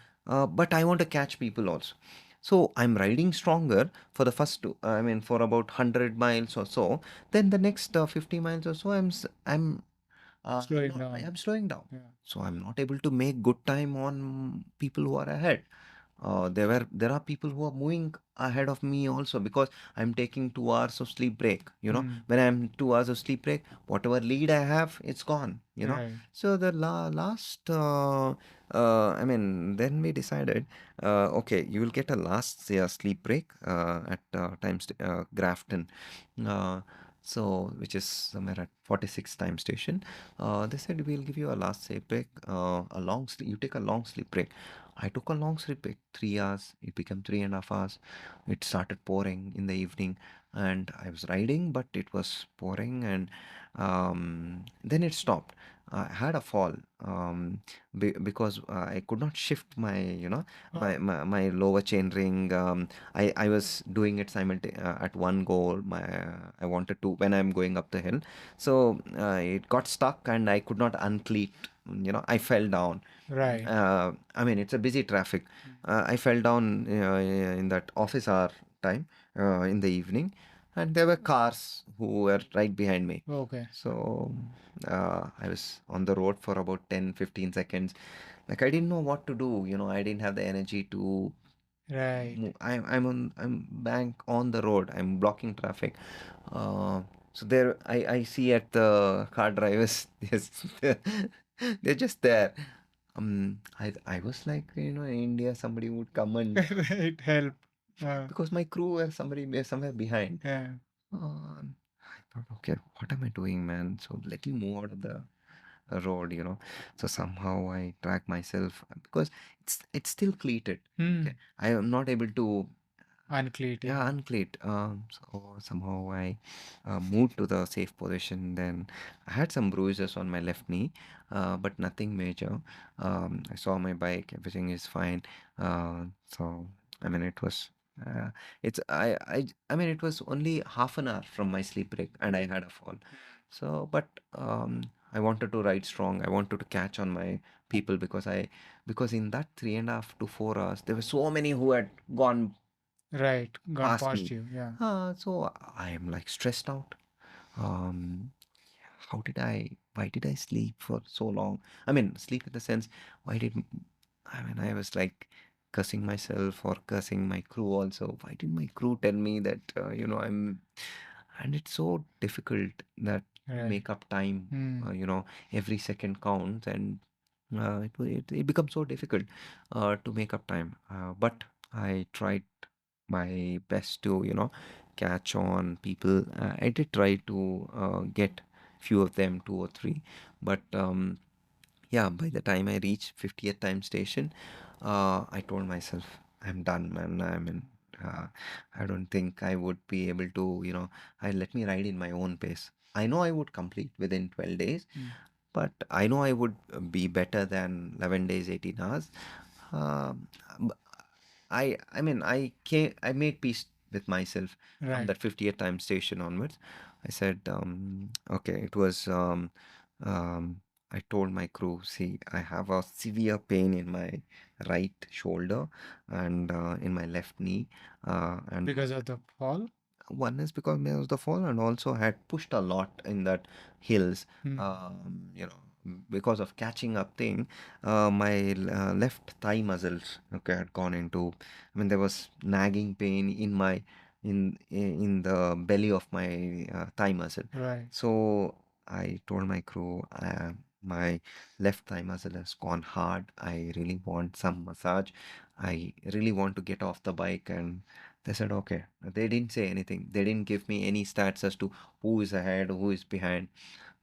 but I want to catch people also. So I'm riding stronger for the first two, I mean, for about 100 miles or so. Then the next 50 miles or so, Slowing not, down. I'm slowing down. Yeah. So I'm not able to make good time on people who are ahead. There are people who are moving ahead of me also, because I'm taking 2 hours of sleep break. Hmm. When I'm 2 hours of sleep break, whatever lead I have, it's gone. Right. So the last, I mean, then we decided, okay, you will get a last sleep break at Grafton. Uh, so which is somewhere at 46 time station. They said we'll give you a last sleep break, a long sleep. You take a long sleep break. I took a long sleep break, 3 hours. It became 3.5 hours. It started pouring in the evening, and I was riding, but it was pouring, and then it stopped. I had a fall, because I could not shift my, Oh, my lower chain ring. I was doing it at one goal. I wanted to when I'm going up the hill, so it got stuck, and I could not uncleat. I fell down. right. I mean, it's a busy traffic. Hmm. I fell down in that office hour time in the evening, and there were cars who were right behind me. Okay. So I was on the road for about 10, 15 seconds. Like I didn't know what to do. I didn't have the energy to Right. move. I'm bank on the road. I'm blocking traffic. Uh, so there, I see at the car drivers, yes, they're just there. I was like, in India, somebody would come and It help. because my crew were somewhere behind. Yeah. I thought, okay, what am I doing, man? So let me move out of the road. So somehow I track myself because it's still cleated. Okay, Hmm. I am not able to. Uncleat. Yeah, Yeah. uncleat. So somehow I moved to the safe position. Then I had some bruises on my left knee, but nothing major. I saw my bike, everything is fine. So I mean, it was. It's I mean, it was only half an hour from my sleep break, and I had a fall. So, but I wanted to ride strong. I wanted to catch on my people because in that 3.5 to 4 hours, there were so many who had gone Right. Gone past past me. you. Yeah. So I am like stressed out. Um, why did I sleep for so long? I mean, sleep in the sense, why did, I mean, I was like, cursing myself or cursing my crew also. Why did my crew tell me that, I'm, and it's so difficult that to Right. make up time, Hmm. every second counts, and it becomes so difficult to make up time. But I tried my best to, catch on people. I did try to get few of them, two or three, but yeah, by the time I reached 50th time station, I told myself, I'm done, man. Uh, I don't think I would be able to, I let me ride in my own pace. I know I would complete within 12 days, Hmm. but I know I would be better than 11 days, 18 hours. Um, b- I made peace with myself from Right. that 50th time station onwards. I said, okay, it was, um, I told my crew, see, I have a severe pain in my right shoulder and in my left knee. And Because of the fall. one is because I was the fall and also had pushed a lot in that hills. Hmm. Because of catching up thing, my left thigh muscles, okay, had gone into. I mean, there was nagging pain in my in the belly of my thigh muscle. Right. So I told my crew, my left thigh muscle has gone hard. I really want some massage. I really want to get off the bike, and they said, okay. They didn't say anything. They didn't give me any stats as to who is ahead, who is behind.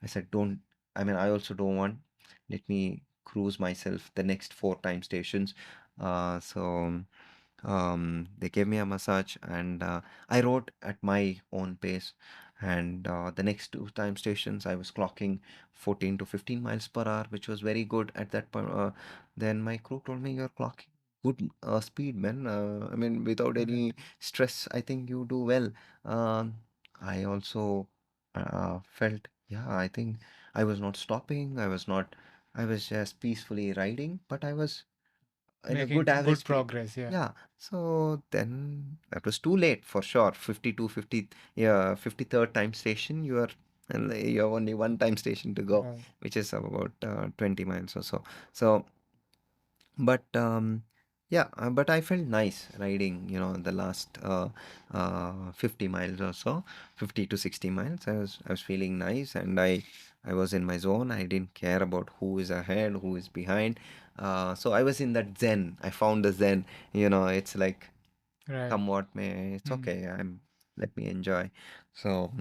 I said, don't, I mean, I also don't want. Let me cruise myself the next four time stations. They gave me a massage, and I rode at my own pace. And the next two time stations, I was clocking 14 to 15 miles per hour, which was very good at that point. Then my crew told me, you're clocking good speed, man. I mean, without Right. any stress, I think you do well. Um, I also felt, yeah, I think I was not stopping. I was just peacefully riding, but I was in a good Making average good speed. progress. Yeah. Yeah. So then that was too late for sure. 52, 50, yeah, 53rd time station, and you have only one time station to go, Right. which is about 20 miles or so. So but yeah, but I felt nice riding, the last 50 miles or so, 50 to 60 miles. I was feeling nice, and I was in my zone. I didn't care about who is ahead, who is behind. So I was in that zen. I found the zen. It's like, Right. come what may, it's Hmm. okay. Let me enjoy. So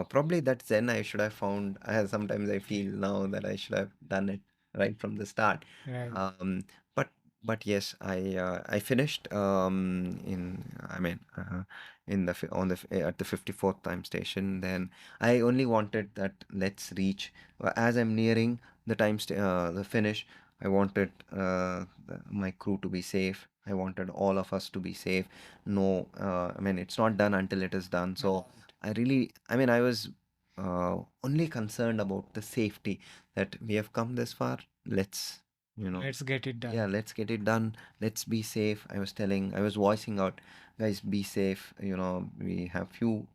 probably that's then I should have found. Sometimes I feel now that I should have done it right from the start. Right. Um, but yes, I finished I mean in the fi- on the fi- at the 54th time station. Then I only wanted that let's reach as I'm nearing the finish. I wanted my crew to be safe. I wanted all of us to be safe. No, I mean, it's not done until it is done. So Right. I mean, I was only concerned about the safety, that we have come this far. Let's, you know, Let's get it yeah, done. let's get it done. Let's be safe. I was voicing out, guys, be safe. We have few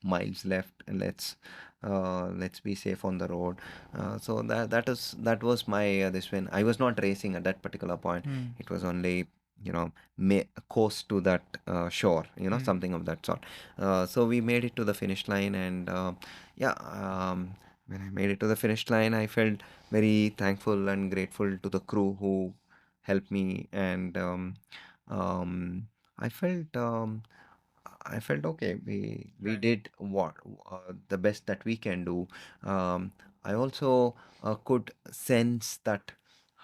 miles left, and let's be safe on the road. So that was my this when I was not racing at that particular point. Hmm. It was only course to that shore, Hmm. something of that sort. So we made it to the finish line, and yeah, when I made it to the finish line, I felt very thankful and grateful to the crew who helped me, and um, I felt um, I felt okay. We Right. did what the best that we can do. I also could sense that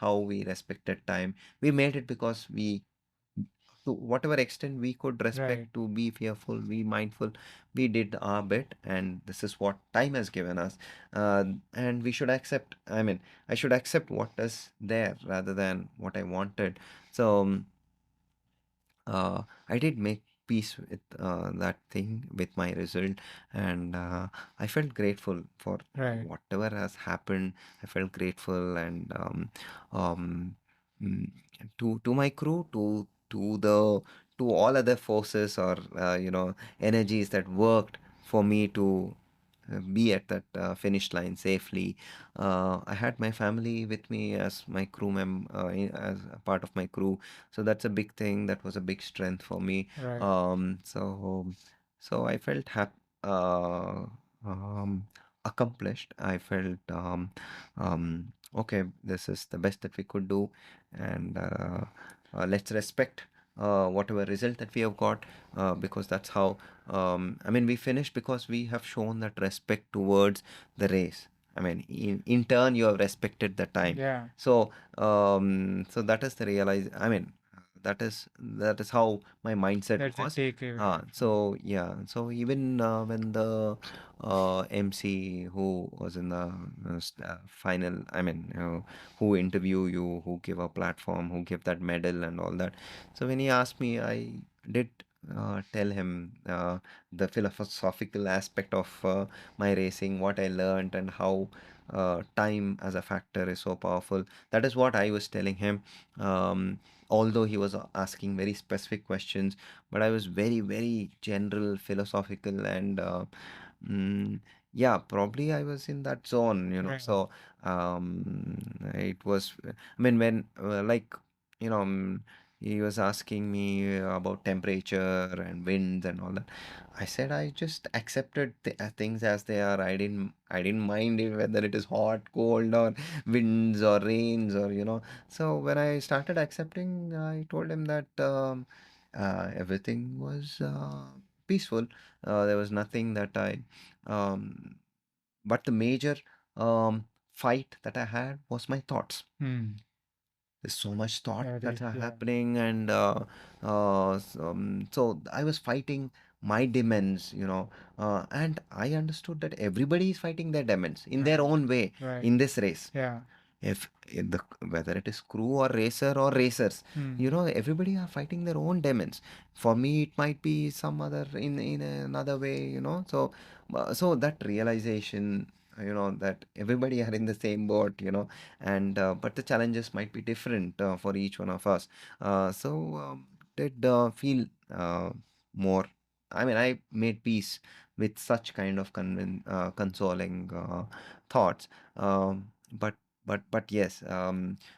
how we respected time. We made it because to whatever extent we could respect, Right. to be fearful, be mindful, we did our bit, and this is what time has given us. And we should accept. I mean, I should accept what is there rather than what I wanted. So. I did make peace with that thing, with my result, and I felt grateful for Right. whatever has happened. I felt grateful, and um, mm, to my crew, to all other forces or energies that worked for me to be at that finish line safely. I had my family with me as my as a part of my crew, so that's a big thing. That was a big strength for me. Right. So I felt uh, um, accomplished. I felt okay, this is the best that we could do, and let's respect whatever result that we have got, because that's how. I mean, we finished because we have shown that respect towards the race. I mean, in turn, you have respected the time. Yeah. So that is the realize. I mean, that is how my mindset That's a was. takeaway. So yeah, so even when the MC who was in the final, I mean, who interview you, who give a platform, who give that medal and all that. So when he asked me, I did tell him the philosophical aspect of my racing, what I learned, and how time as a factor is so powerful. That is what I was telling him. Although he was asking very specific questions, but I was very, very general, philosophical, and mm, yeah, probably I was in that zone. Right. So it was, I mean, when he was asking me about temperature and winds and all that. I said I just accepted things as they are. I didn't mind whether it is hot, cold, or winds or rains or. So when I started accepting, I told him that everything was peaceful. There was nothing that um, but the major fight that I had was my thoughts. Hmm. There's so much thought That that is, are yeah. happening, and so I was fighting my demons, and I understood that everybody is fighting their demons in their Right. own way Right. in this race. Yeah. If the whether it is crew or racer or racers, Hmm. everybody are fighting their own demons. For me, it might be some other in another way. So that realization, that everybody are in the same boat, and but the challenges might be different for each one of us. So did feel more. I mean, I made peace with such kind of consoling thoughts. But yes,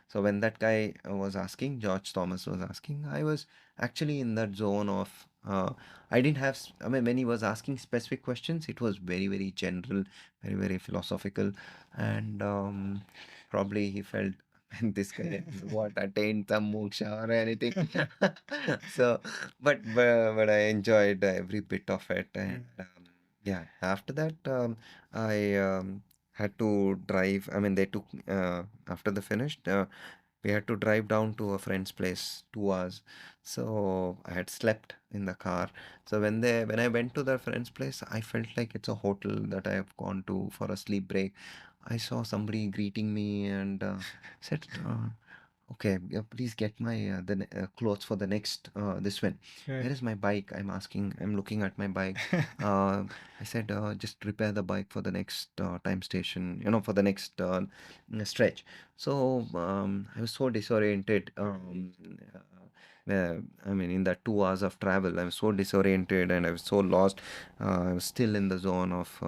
so when that guy was asking, George Thomas was asking, I was actually in that zone of I didn't have I mean, when he was asking specific questions, it was very, very general, very, very philosophical, and probably he felt this guy has what attained some moksha or anything. So but I enjoyed every bit of it, and yeah, after that I had to drive. I mean, they took after the finished. We had to drive down to a friend's place, 2 hours. So I had slept in the car. So when I went to the friend's place, I felt like it's a hotel that I have gone to for a sleep break. I saw somebody greeting me and said, "Okay, yeah, please get my clothes for the next this one. Right. Where is my bike?" I'm asking. I'm looking at my bike. I said, "Just prepare the bike for the next time station. For the next stretch." So I was so disoriented. I mean, in that 2 hours of travel, I was so disoriented and I was so lost. I was still in the zone of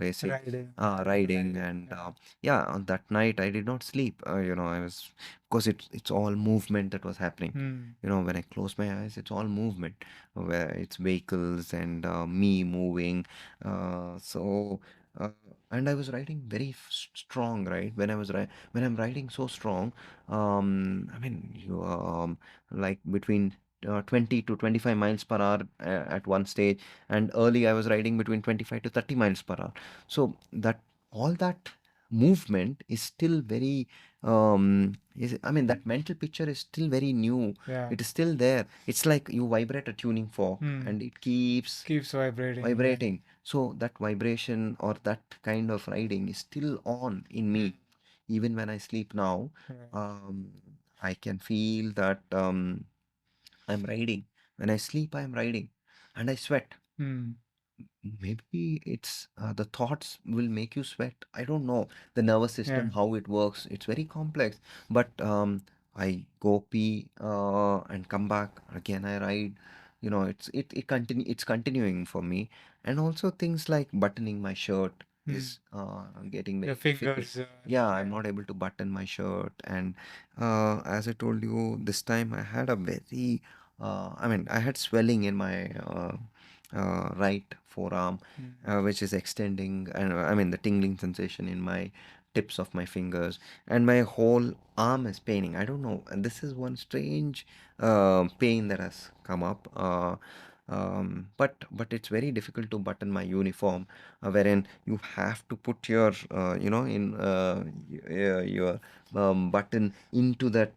racing, Riding. riding, and Yeah. yeah. On that night, I did not sleep. I was because it's all movement that was happening. Hmm. When I close my eyes, it's all movement, where it's vehicles and me moving. So. Uh, and I was riding very strong, right? When I'm riding so strong, I mean, like between 20 to 25 miles per hour at one stage, and early I was riding between 25 to 30 miles per hour. So that all that movement is still very I mean, that mental picture is still very new. Yeah. It is still there. It's like you vibrate a tuning fork Hmm. and it keeps Keeps vibrating. Yeah. vibrating. So that vibration or that kind of riding is still on in Hmm. me. Even when I sleep now, Right. um, I can feel that I'm riding. When I sleep, I'm riding and I sweat. Hmm. Maybe it's the thoughts will make you sweat. I don't know the nervous Yeah. system, how it works. It's very complex. But I go pee and come back. Again, I ride. it's continuing for me. And also things like buttoning my shirt Hmm. is getting Your very difficult. fingers. Yeah, I'm Yeah. not able to button my shirt. And as I told you, this time I had a very I mean, I had swelling in my right forearm, Hmm. which is extending, and I mean the tingling sensation in my tips of my fingers, and my whole arm is paining. I don't know, and this is one strange pain that has come up. But it's very difficult to button my uniform, wherein you have to put your your button into that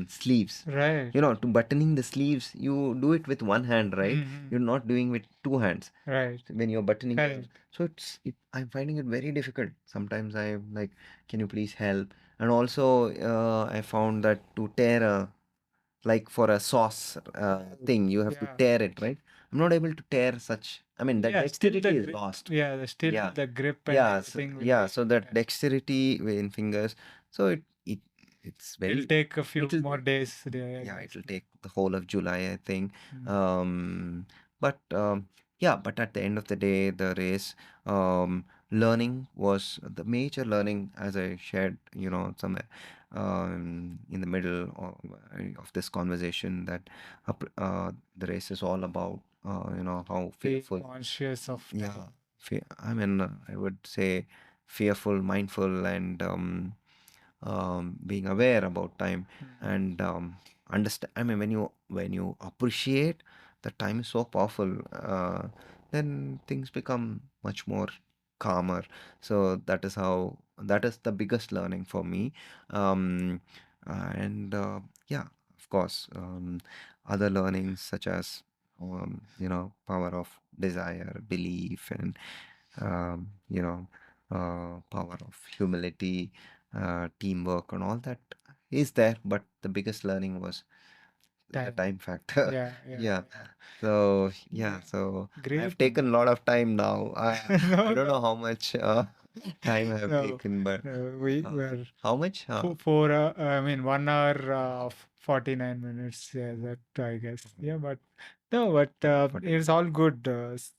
sleeves. Right. To buttoning the sleeves, you do it with one hand, right? Hmm. You're not doing with two hands Right. when you're buttoning the. Correct. So I'm finding it very difficult. Sometimes I'm like, can you please help? And also, I found that to tear a, like for a sauce thing, you have to Yeah. tear it, right? I'm not able to tear such. I mean, that Yeah. Still the dexterity is grip. lost. Yeah. Still Yeah, the grip and yeah, so, everything will yeah. be. So that Yeah. dexterity in fingers. So it's It'll very. take a few It'll more days there, I yeah, guess. it'll take the whole of July, I think. Mm. But yeah, but at the end of the day, the race learning was the major learning, as I shared, somewhere in the middle of this conversation, that the race is all about, how Being fearful. conscious of Yeah, time. I mean, I would say fearful, mindful, and being aware about time. Mm. And understand. I mean, when you appreciate that time is so powerful, then things become much more calmer. So that is the biggest learning for me. um, and yeah, of course, other learnings such as power of desire, belief, and power of humility, teamwork, and all that is there. But the biggest learning was the Time. time factor. Yeah. Yeah. Yeah. Yeah. So yeah. Yeah. So I've Great one. taken a lot of time now. I No, don't no, know how much time I have no. taken, but No, we uh, were how much? for I mean 1 hour 49 minutes. Yeah, that I guess. Yeah, but no, but 49. it's all good.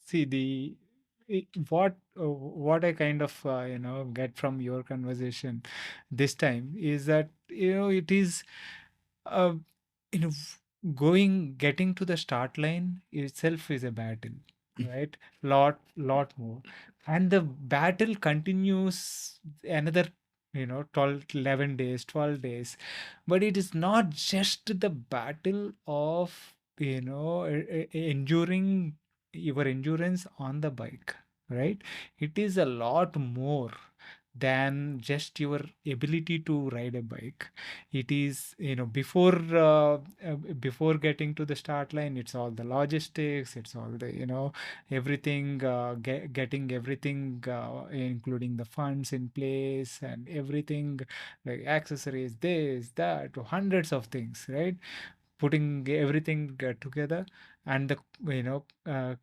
See what I kind of get from your conversation this time is that it is uh, you know getting to the start line itself is a battle, right? Lot more, and the battle continues another 12 11 days, 12 days. But it is not just the battle of enduring your endurance on the bike, right? It is a lot more than just your ability to ride a bike. It is before getting to the start line, it's all the logistics, it's all the everything, getting everything, including the funds in place and everything, like accessories, this, that, hundreds of things, right? Putting everything together, and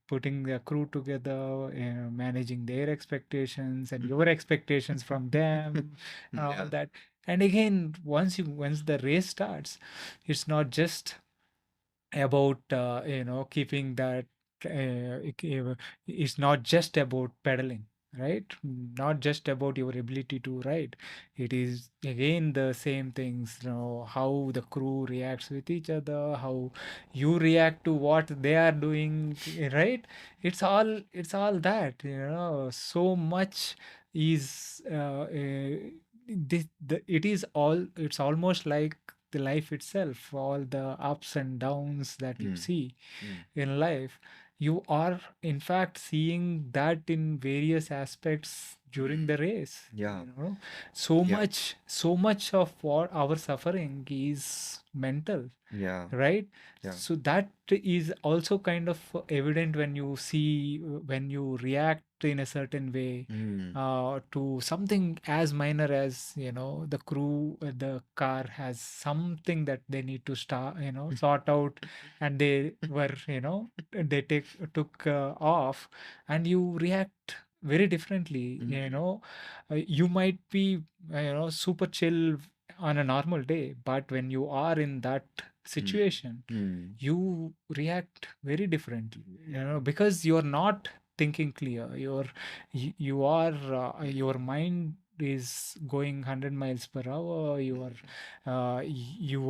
putting the crew together, managing their expectations and your expectations from them, all Yeah. that. And again, once the race starts, it's not just about keeping that, it's not just about pedaling, right? Not just about your ability to ride. It is again the same things, how the crew reacts with each other, how you react to what they are doing, right? It's all that, so much is it is all, it's almost like the life itself, all the ups and downs that you Mm, see mm, in life. You are in fact seeing that in various aspects during the race. yeah. So Yeah. much of what our suffering is mental, Yeah. right? Yeah. So that is also kind of evident when you see, when you react in a certain way Mm. to something as minor as the crew, the car has something that they need to sort out, and they were they took off, and you react very differently. Mm. You might be super chill on a normal day, but when you are in that situation, Hmm. you react very differently, because you're not thinking clear. You are your mind is going 100 miles per hour. You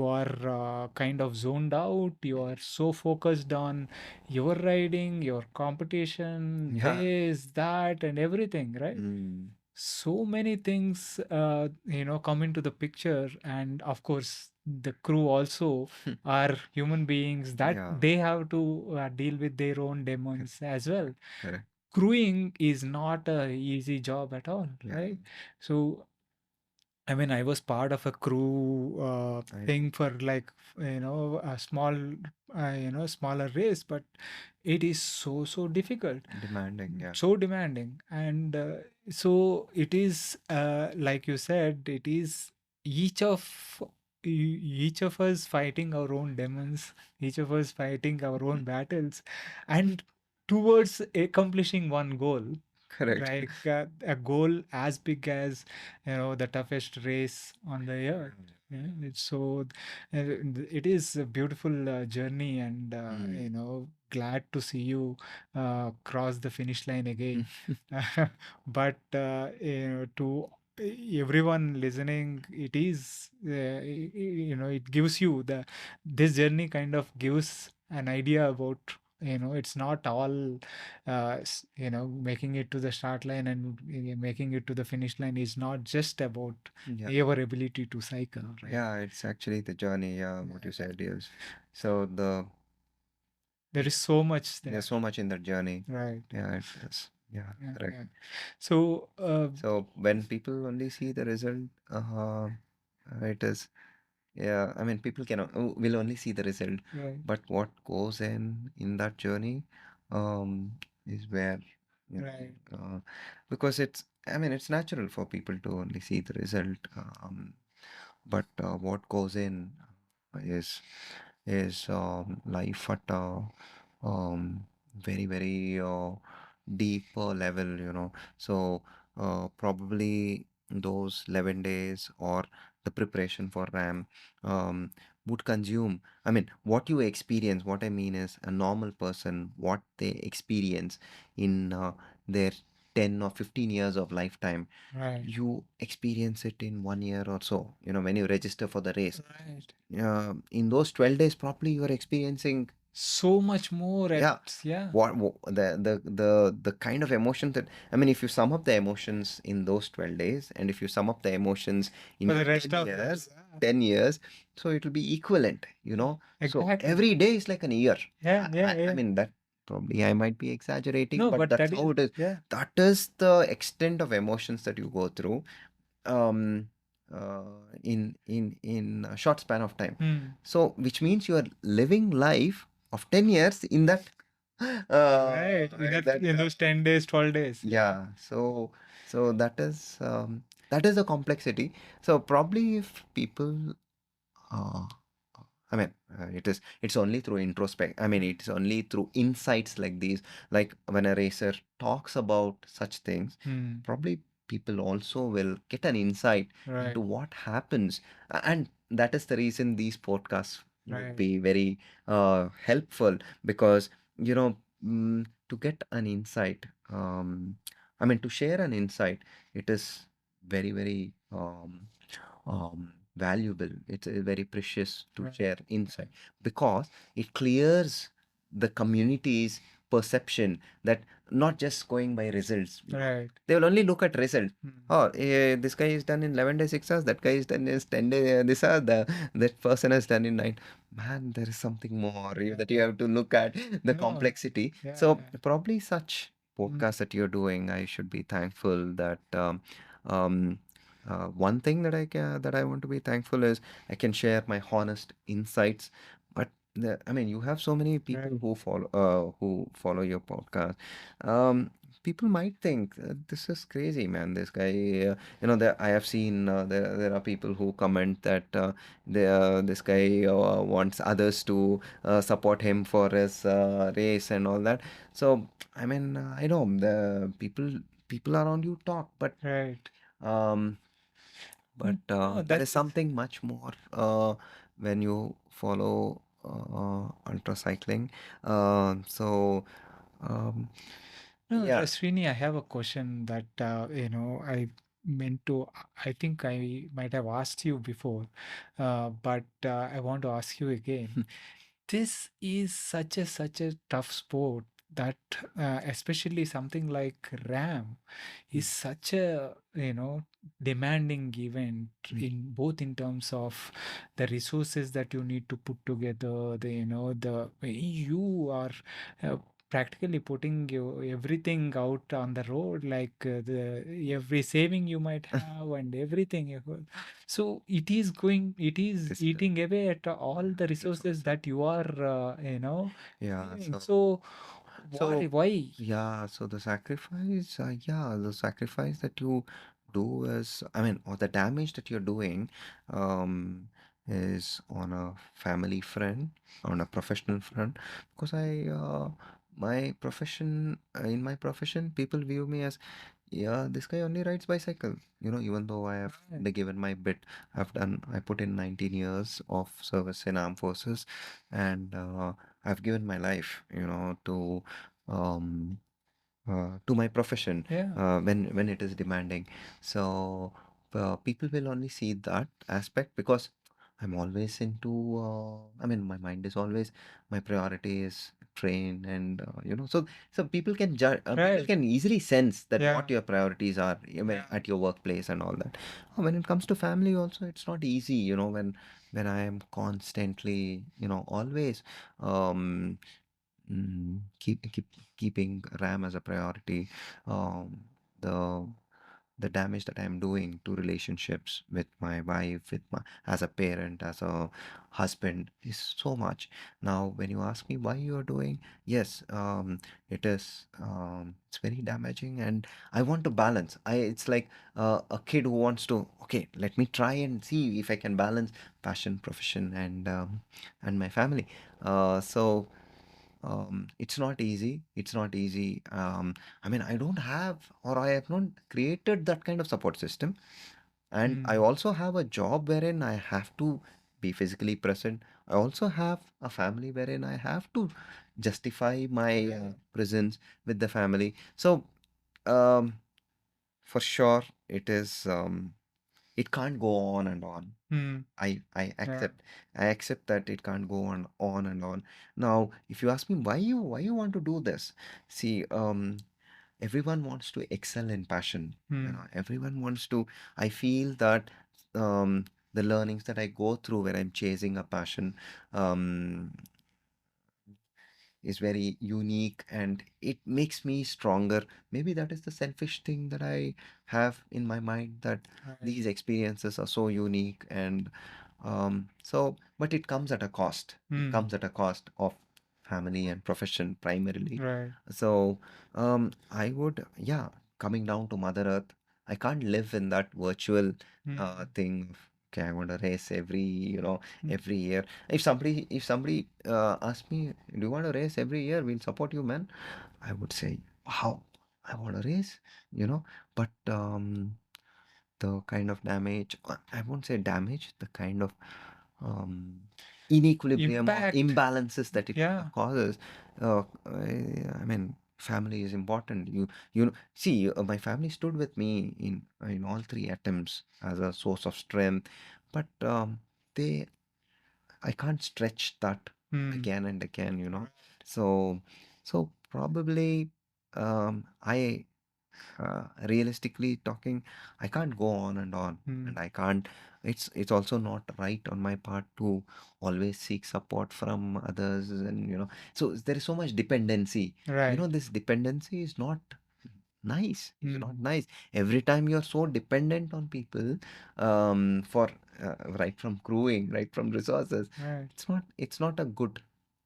are kind of zoned out. You are so focused on your riding, your competition, Yeah. this, that, and everything, right? Hmm. So many things come into the picture. And of course the crew also are human beings, that Yeah. they have to deal with their own demons as well. Correct. Crewing is not a easy job at all, Yeah. right? So I mean, I was part of a crew I know. thing for like, a small, smaller race, but it is so difficult, Demanding. Yeah. so demanding. And so it is, like you said, it is each of each of us fighting our own demons, each of us fighting our own battles, and towards accomplishing one goal, Correct. like a goal as big as the toughest race on the earth. Yeah, it's so it is a beautiful journey. And Hmm. glad to see you cross the finish line again. But to everyone listening, it is it gives you the this journey kind of gives an idea about, it's not all making it to the start line, and making it to the finish line is not just about Yeah. your ability to cycle, right? Yeah, it's actually the journey. Yeah, what you Yeah. said is. So There is so much there's there, so much in that journey. right? Yeah, it is. Yeah, Yeah, correct. yeah. So So when people only see the result, it is, yeah, I mean, people will only see the result, right, but what goes in that journey, um, is where, you right, because I mean, it's natural for people to only see the result, but what goes in is life at a very, very deeper level, So probably those 11 days or the preparation for RAM um, would consume, I mean, what you experience, what I mean is a normal person, what they experience in their 10 or 15 years of lifetime, right, you experience it in 1 year or so, when you register for the race. right. In those 12 days, probably you are experiencing, So much more yeah, yeah, the kind of emotions that, I mean, if you sum up the emotions in those 12 days, and if you sum up the emotions in for your the rest 10 of it. years, Yeah, 10 years, so it will be equivalent, So exactly. every day is like an year. Yeah, yeah, I yeah. mean, that probably I might be exaggerating, No, but but that's that is, how it is. yeah, That is the extent of emotions that you go through um, in a short span of time. hmm, So, which means you are living life of 10 years in that right. In those 10 days, 12 days. Yeah, yeah. So that is the complexity. So probably if people uh, I mean, it's only through introspect. I mean, it's only through insights like these, like when a racer talks about such things, hmm, probably people also will get an insight right, into what happens, and that is the reason these podcasts would right, be very helpful because to get an insight, I mean, to share an insight, it is very, very valuable. It's very precious to right, share right, insight because it clears the community's perception that not just going by results. right. They will only look at results. Hmm. Oh, this guy is done in 11 days, 6 hours. That guy is done in 10 days. This hour, that person has done in 9. Man, there is something more that you have to look at the No, complexity. yeah, So yeah. probably such Hmm, podcasts that you're doing, I should be thankful that um, one thing that I want to be thankful is I can share my honest insights. But I mean, you have so many right, people who follow your podcast. People might think this is crazy, man. This guy, I have seen there are people who comment that this guy wants others to support him for his race and all that. So I mean, I know the people around you talk, but right. um, Mm, no, there is that's something much more when you follow ultra cycling. So um, No, yeah. Srini, I have a question that I meant to. I think I might have asked you before, but I want to ask you again. This is such a tough sport that especially something like RAM is such a demanding event in both in terms of the resources that you need to put together, the the you are uh, practically putting everything out on the road, like the every saving you might have and everything so it is This eating away at all the resources resources. that you are Yeah. doing. So So why? yeah, so the sacrifice, yeah, the sacrifice that you do is, I mean, or the damage that you're doing, um, is on a family front, on a professional front, because my profession, in my profession, people view me as, yeah, this guy only rides bicycle. Even though I have Right. given my bit, I put in 19 years of service in armed forces, and I've given my life, um, to my profession, Yeah. when it is demanding. So people will only see that aspect because I'm always into. I mean, my mind is always my priority is train, and so people can judge. People Right. can easily sense that Yeah. what your priorities are, at your workplace and all that. When it comes to family, also, it's not easy. When I am constantly, always. Um, keeping RAM as a priority. Um, the the damage that I'm doing to relationships with my wife, as a parent, as a husband, is so much. Now, when you ask me why you are doing, yes, it's very damaging, and I want to balance. It's like a kid who wants to. Okay, let me try and see if I can balance passion, profession, and my family. So it's not easy. It's not easy. I mean, I don't have, or I have not created that kind of support system. And I Mm. also have a job wherein I have to be physically present. I also have a family wherein I have to justify my presence with the family. So, um, for sure, it can't go on and on. Mm. I Yeah. accept that it can't go on and on. Now, if you ask me why you want to do this, see, everyone wants to excel in passion. Mm. Everyone wants to. I feel that um, the learnings that I go through when I'm chasing a passion, um, is very unique, and it makes me stronger. Maybe that is the selfish thing that I have in my mind, that Right. these experiences are so unique, and but it comes at a cost. It Mm. comes at a cost of family and profession primarily. Right. So I would, yeah, coming down to Mother Earth, I can't live in that virtual Mm. thing of, okay, I want to race Mm. every year. If somebody asks me, do you want to race every year? We'll support you, man. I would say, wow, I want to race, but the kind of damage, I won't say damage, the kind of um, inequilibrium or Impact. imbalances that it Yeah. causes. I mean, family is important. See, my family stood with me in all three attempts as a source of strength, but they I can't stretch that Mm. again and again, So, probably, I realistically talking, I can't go on and on, Mm. and I can't. It's also not right on my part to always seek support from others, and so there is so much dependency. Right. This dependency is not nice. It's not Mm. nice. Every time you're so dependent on people, for right from crewing, right from resources, Right. it's not a good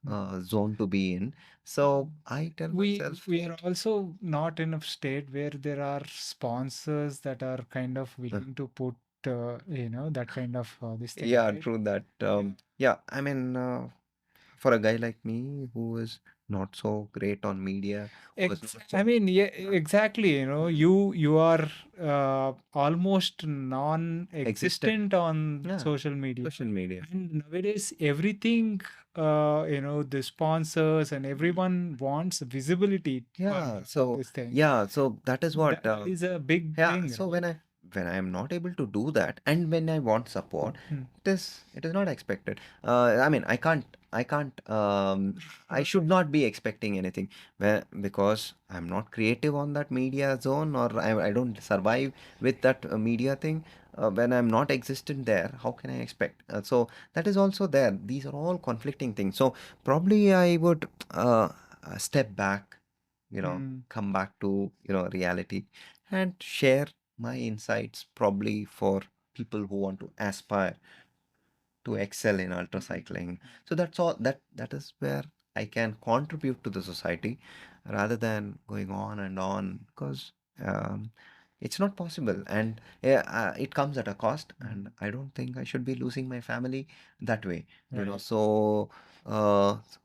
Mm. zone to be in. So I tell myself, We are also not in a state where there are sponsors that are kind of uh, willing to put that kind of this thing, yeah, right? true that. Yeah. Yeah, I mean, for a guy like me who is not so great on media, who is not I so mean, yeah, uh, exactly. You know, you are almost existent. non-existent on Yeah, social media, social media. and nowadays everything, the sponsors and everyone wants visibility for Yeah, so this thing. yeah, so that is what. That is a big Yeah, thing, so right? when I am not able to do that, and when I want support, Hmm. it is not expected. I mean, I should not be expecting anything because I'm not creative on that media zone, or I don't survive with that media thing. When I'm not existent there, how can I expect? So that is also there. These are all conflicting things. So probably I would step back, Hmm. come back to reality and share my insights probably for people who want to aspire to excel in ultra cycling. So that's all that is where I can contribute to the society rather than going on and on, because um, it's not possible, and yeah, it comes at a cost, and I don't think I should be losing my family that way. Right. So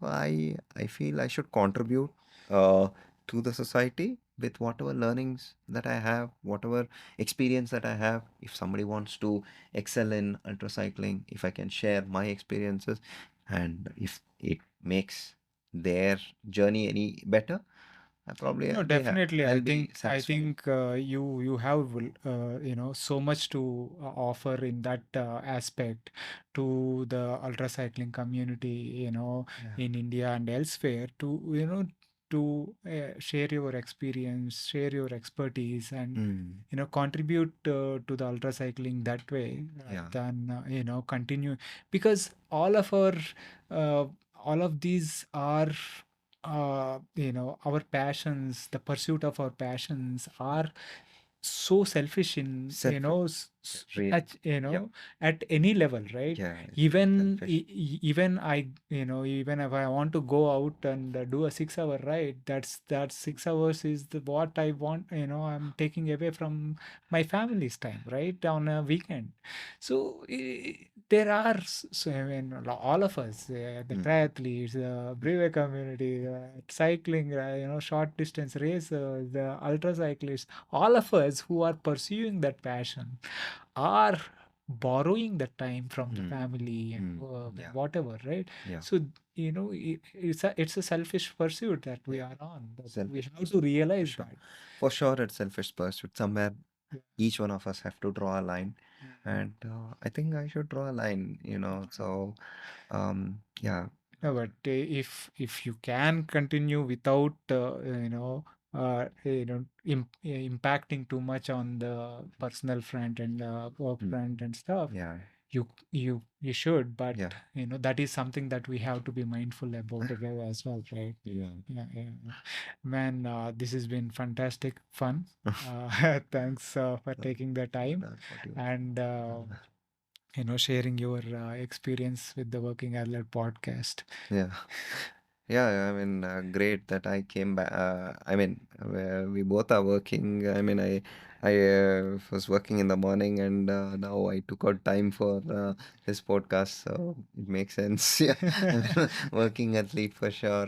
I feel I should contribute uh, to the society with whatever learnings that I have, whatever experience that I have. If somebody wants to excel in ultra cycling, if I can share my experiences, and if it makes their journey any better, No, definitely. I'll be I satisfied. think you have so much to offer in that aspect to the ultra cycling community, Yeah. in India and elsewhere, to share your experience, share your expertise, and Mm, contribute to the ultra cycling that way, rather yeah. than continue, because uh, all of these are our passions, the pursuit of our passions are so selfish in Selfish. Really. Yep. at any level, right? Yeah, it's very even selfish. even I even if I want to go out and do a 6 hour ride, that 6 hours is what I want, I'm taking away from my family's time, right, on a weekend. So there are I mean, all of us, the Mm, triathletes, the brewer community, cycling, short distance racers, the ultra cyclists, all of us who are pursuing that passion are borrowing the time from the mm, family and mm. work and Yeah, whatever, right? yeah. So it's a selfish pursuit that we Yeah. are on, that we Selfish have to pursuit, for realize sure. that. For sure, it's selfish pursuit. Somewhere, Yeah. each one of us have to draw a line, Mhm. and I think I should draw a line. So, yeah. No, but if you can continue without impacting too much on the personal front and work Mm, front and stuff, yeah, you should. But yeah. that is something that we have to be mindful about as well, right? Yeah. Yeah, yeah, yeah. Man, this has been fantastic fun. Thanks for taking the time That's what you. and sharing your experience with the Working Athlete podcast. Yeah. Yeah, I mean, great that I came back. I mean, we both are working. I mean, I was working in the morning, and now I took out time for this podcast, so it makes sense. Yeah, I mean, working athlete for sure.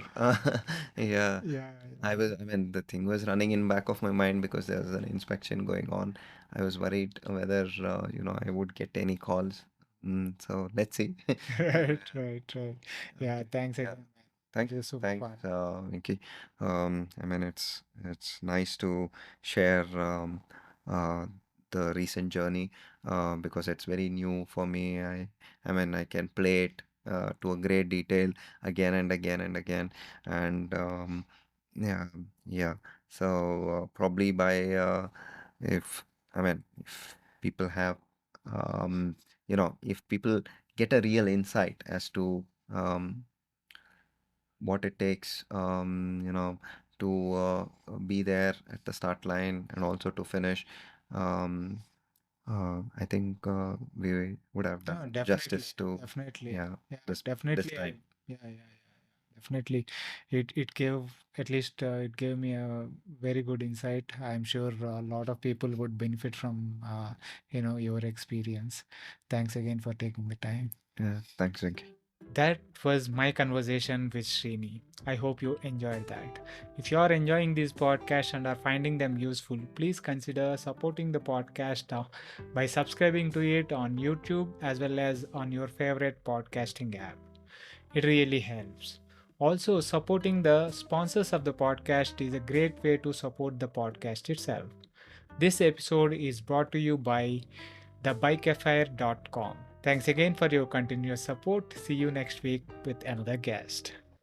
Yeah, Yeah, I mean, the thing was running in back of my mind because there was an inspection going on. I was worried whether I would get any calls. So let's see. right, right, right. Yeah, Okay. thanks Yeah. again, man. Thanks, It was super thanks, fun. Vicky. I mean, it's nice to share uh, the recent journey because it's very new for me. I mean, I can play it to a great detail again and again and again, and yeah, yeah. So probably by if I mean, if people have if people get a real insight as to what it takes, to be there at the start line and also to finish. Um, I think we would have done No, definitely, justice to, definitely. yeah, Yeah, this definitely. time. Yeah, yeah, yeah. Definitely. It gave, at least it gave me a very good insight. I'm sure a lot of people would benefit from your experience. Thanks again for taking the time. Yeah, thanks, Vicky. That was my conversation with Srini. I hope you enjoyed that. If you are enjoying these podcasts and are finding them useful, please consider supporting the podcast by subscribing to it on YouTube as well as on your favorite podcasting app. It really helps. Also, supporting the sponsors of the podcast is a great way to support the podcast itself. This episode is brought to you by thebikeaffair.com. Thanks again for your continuous support. See you next week with another guest.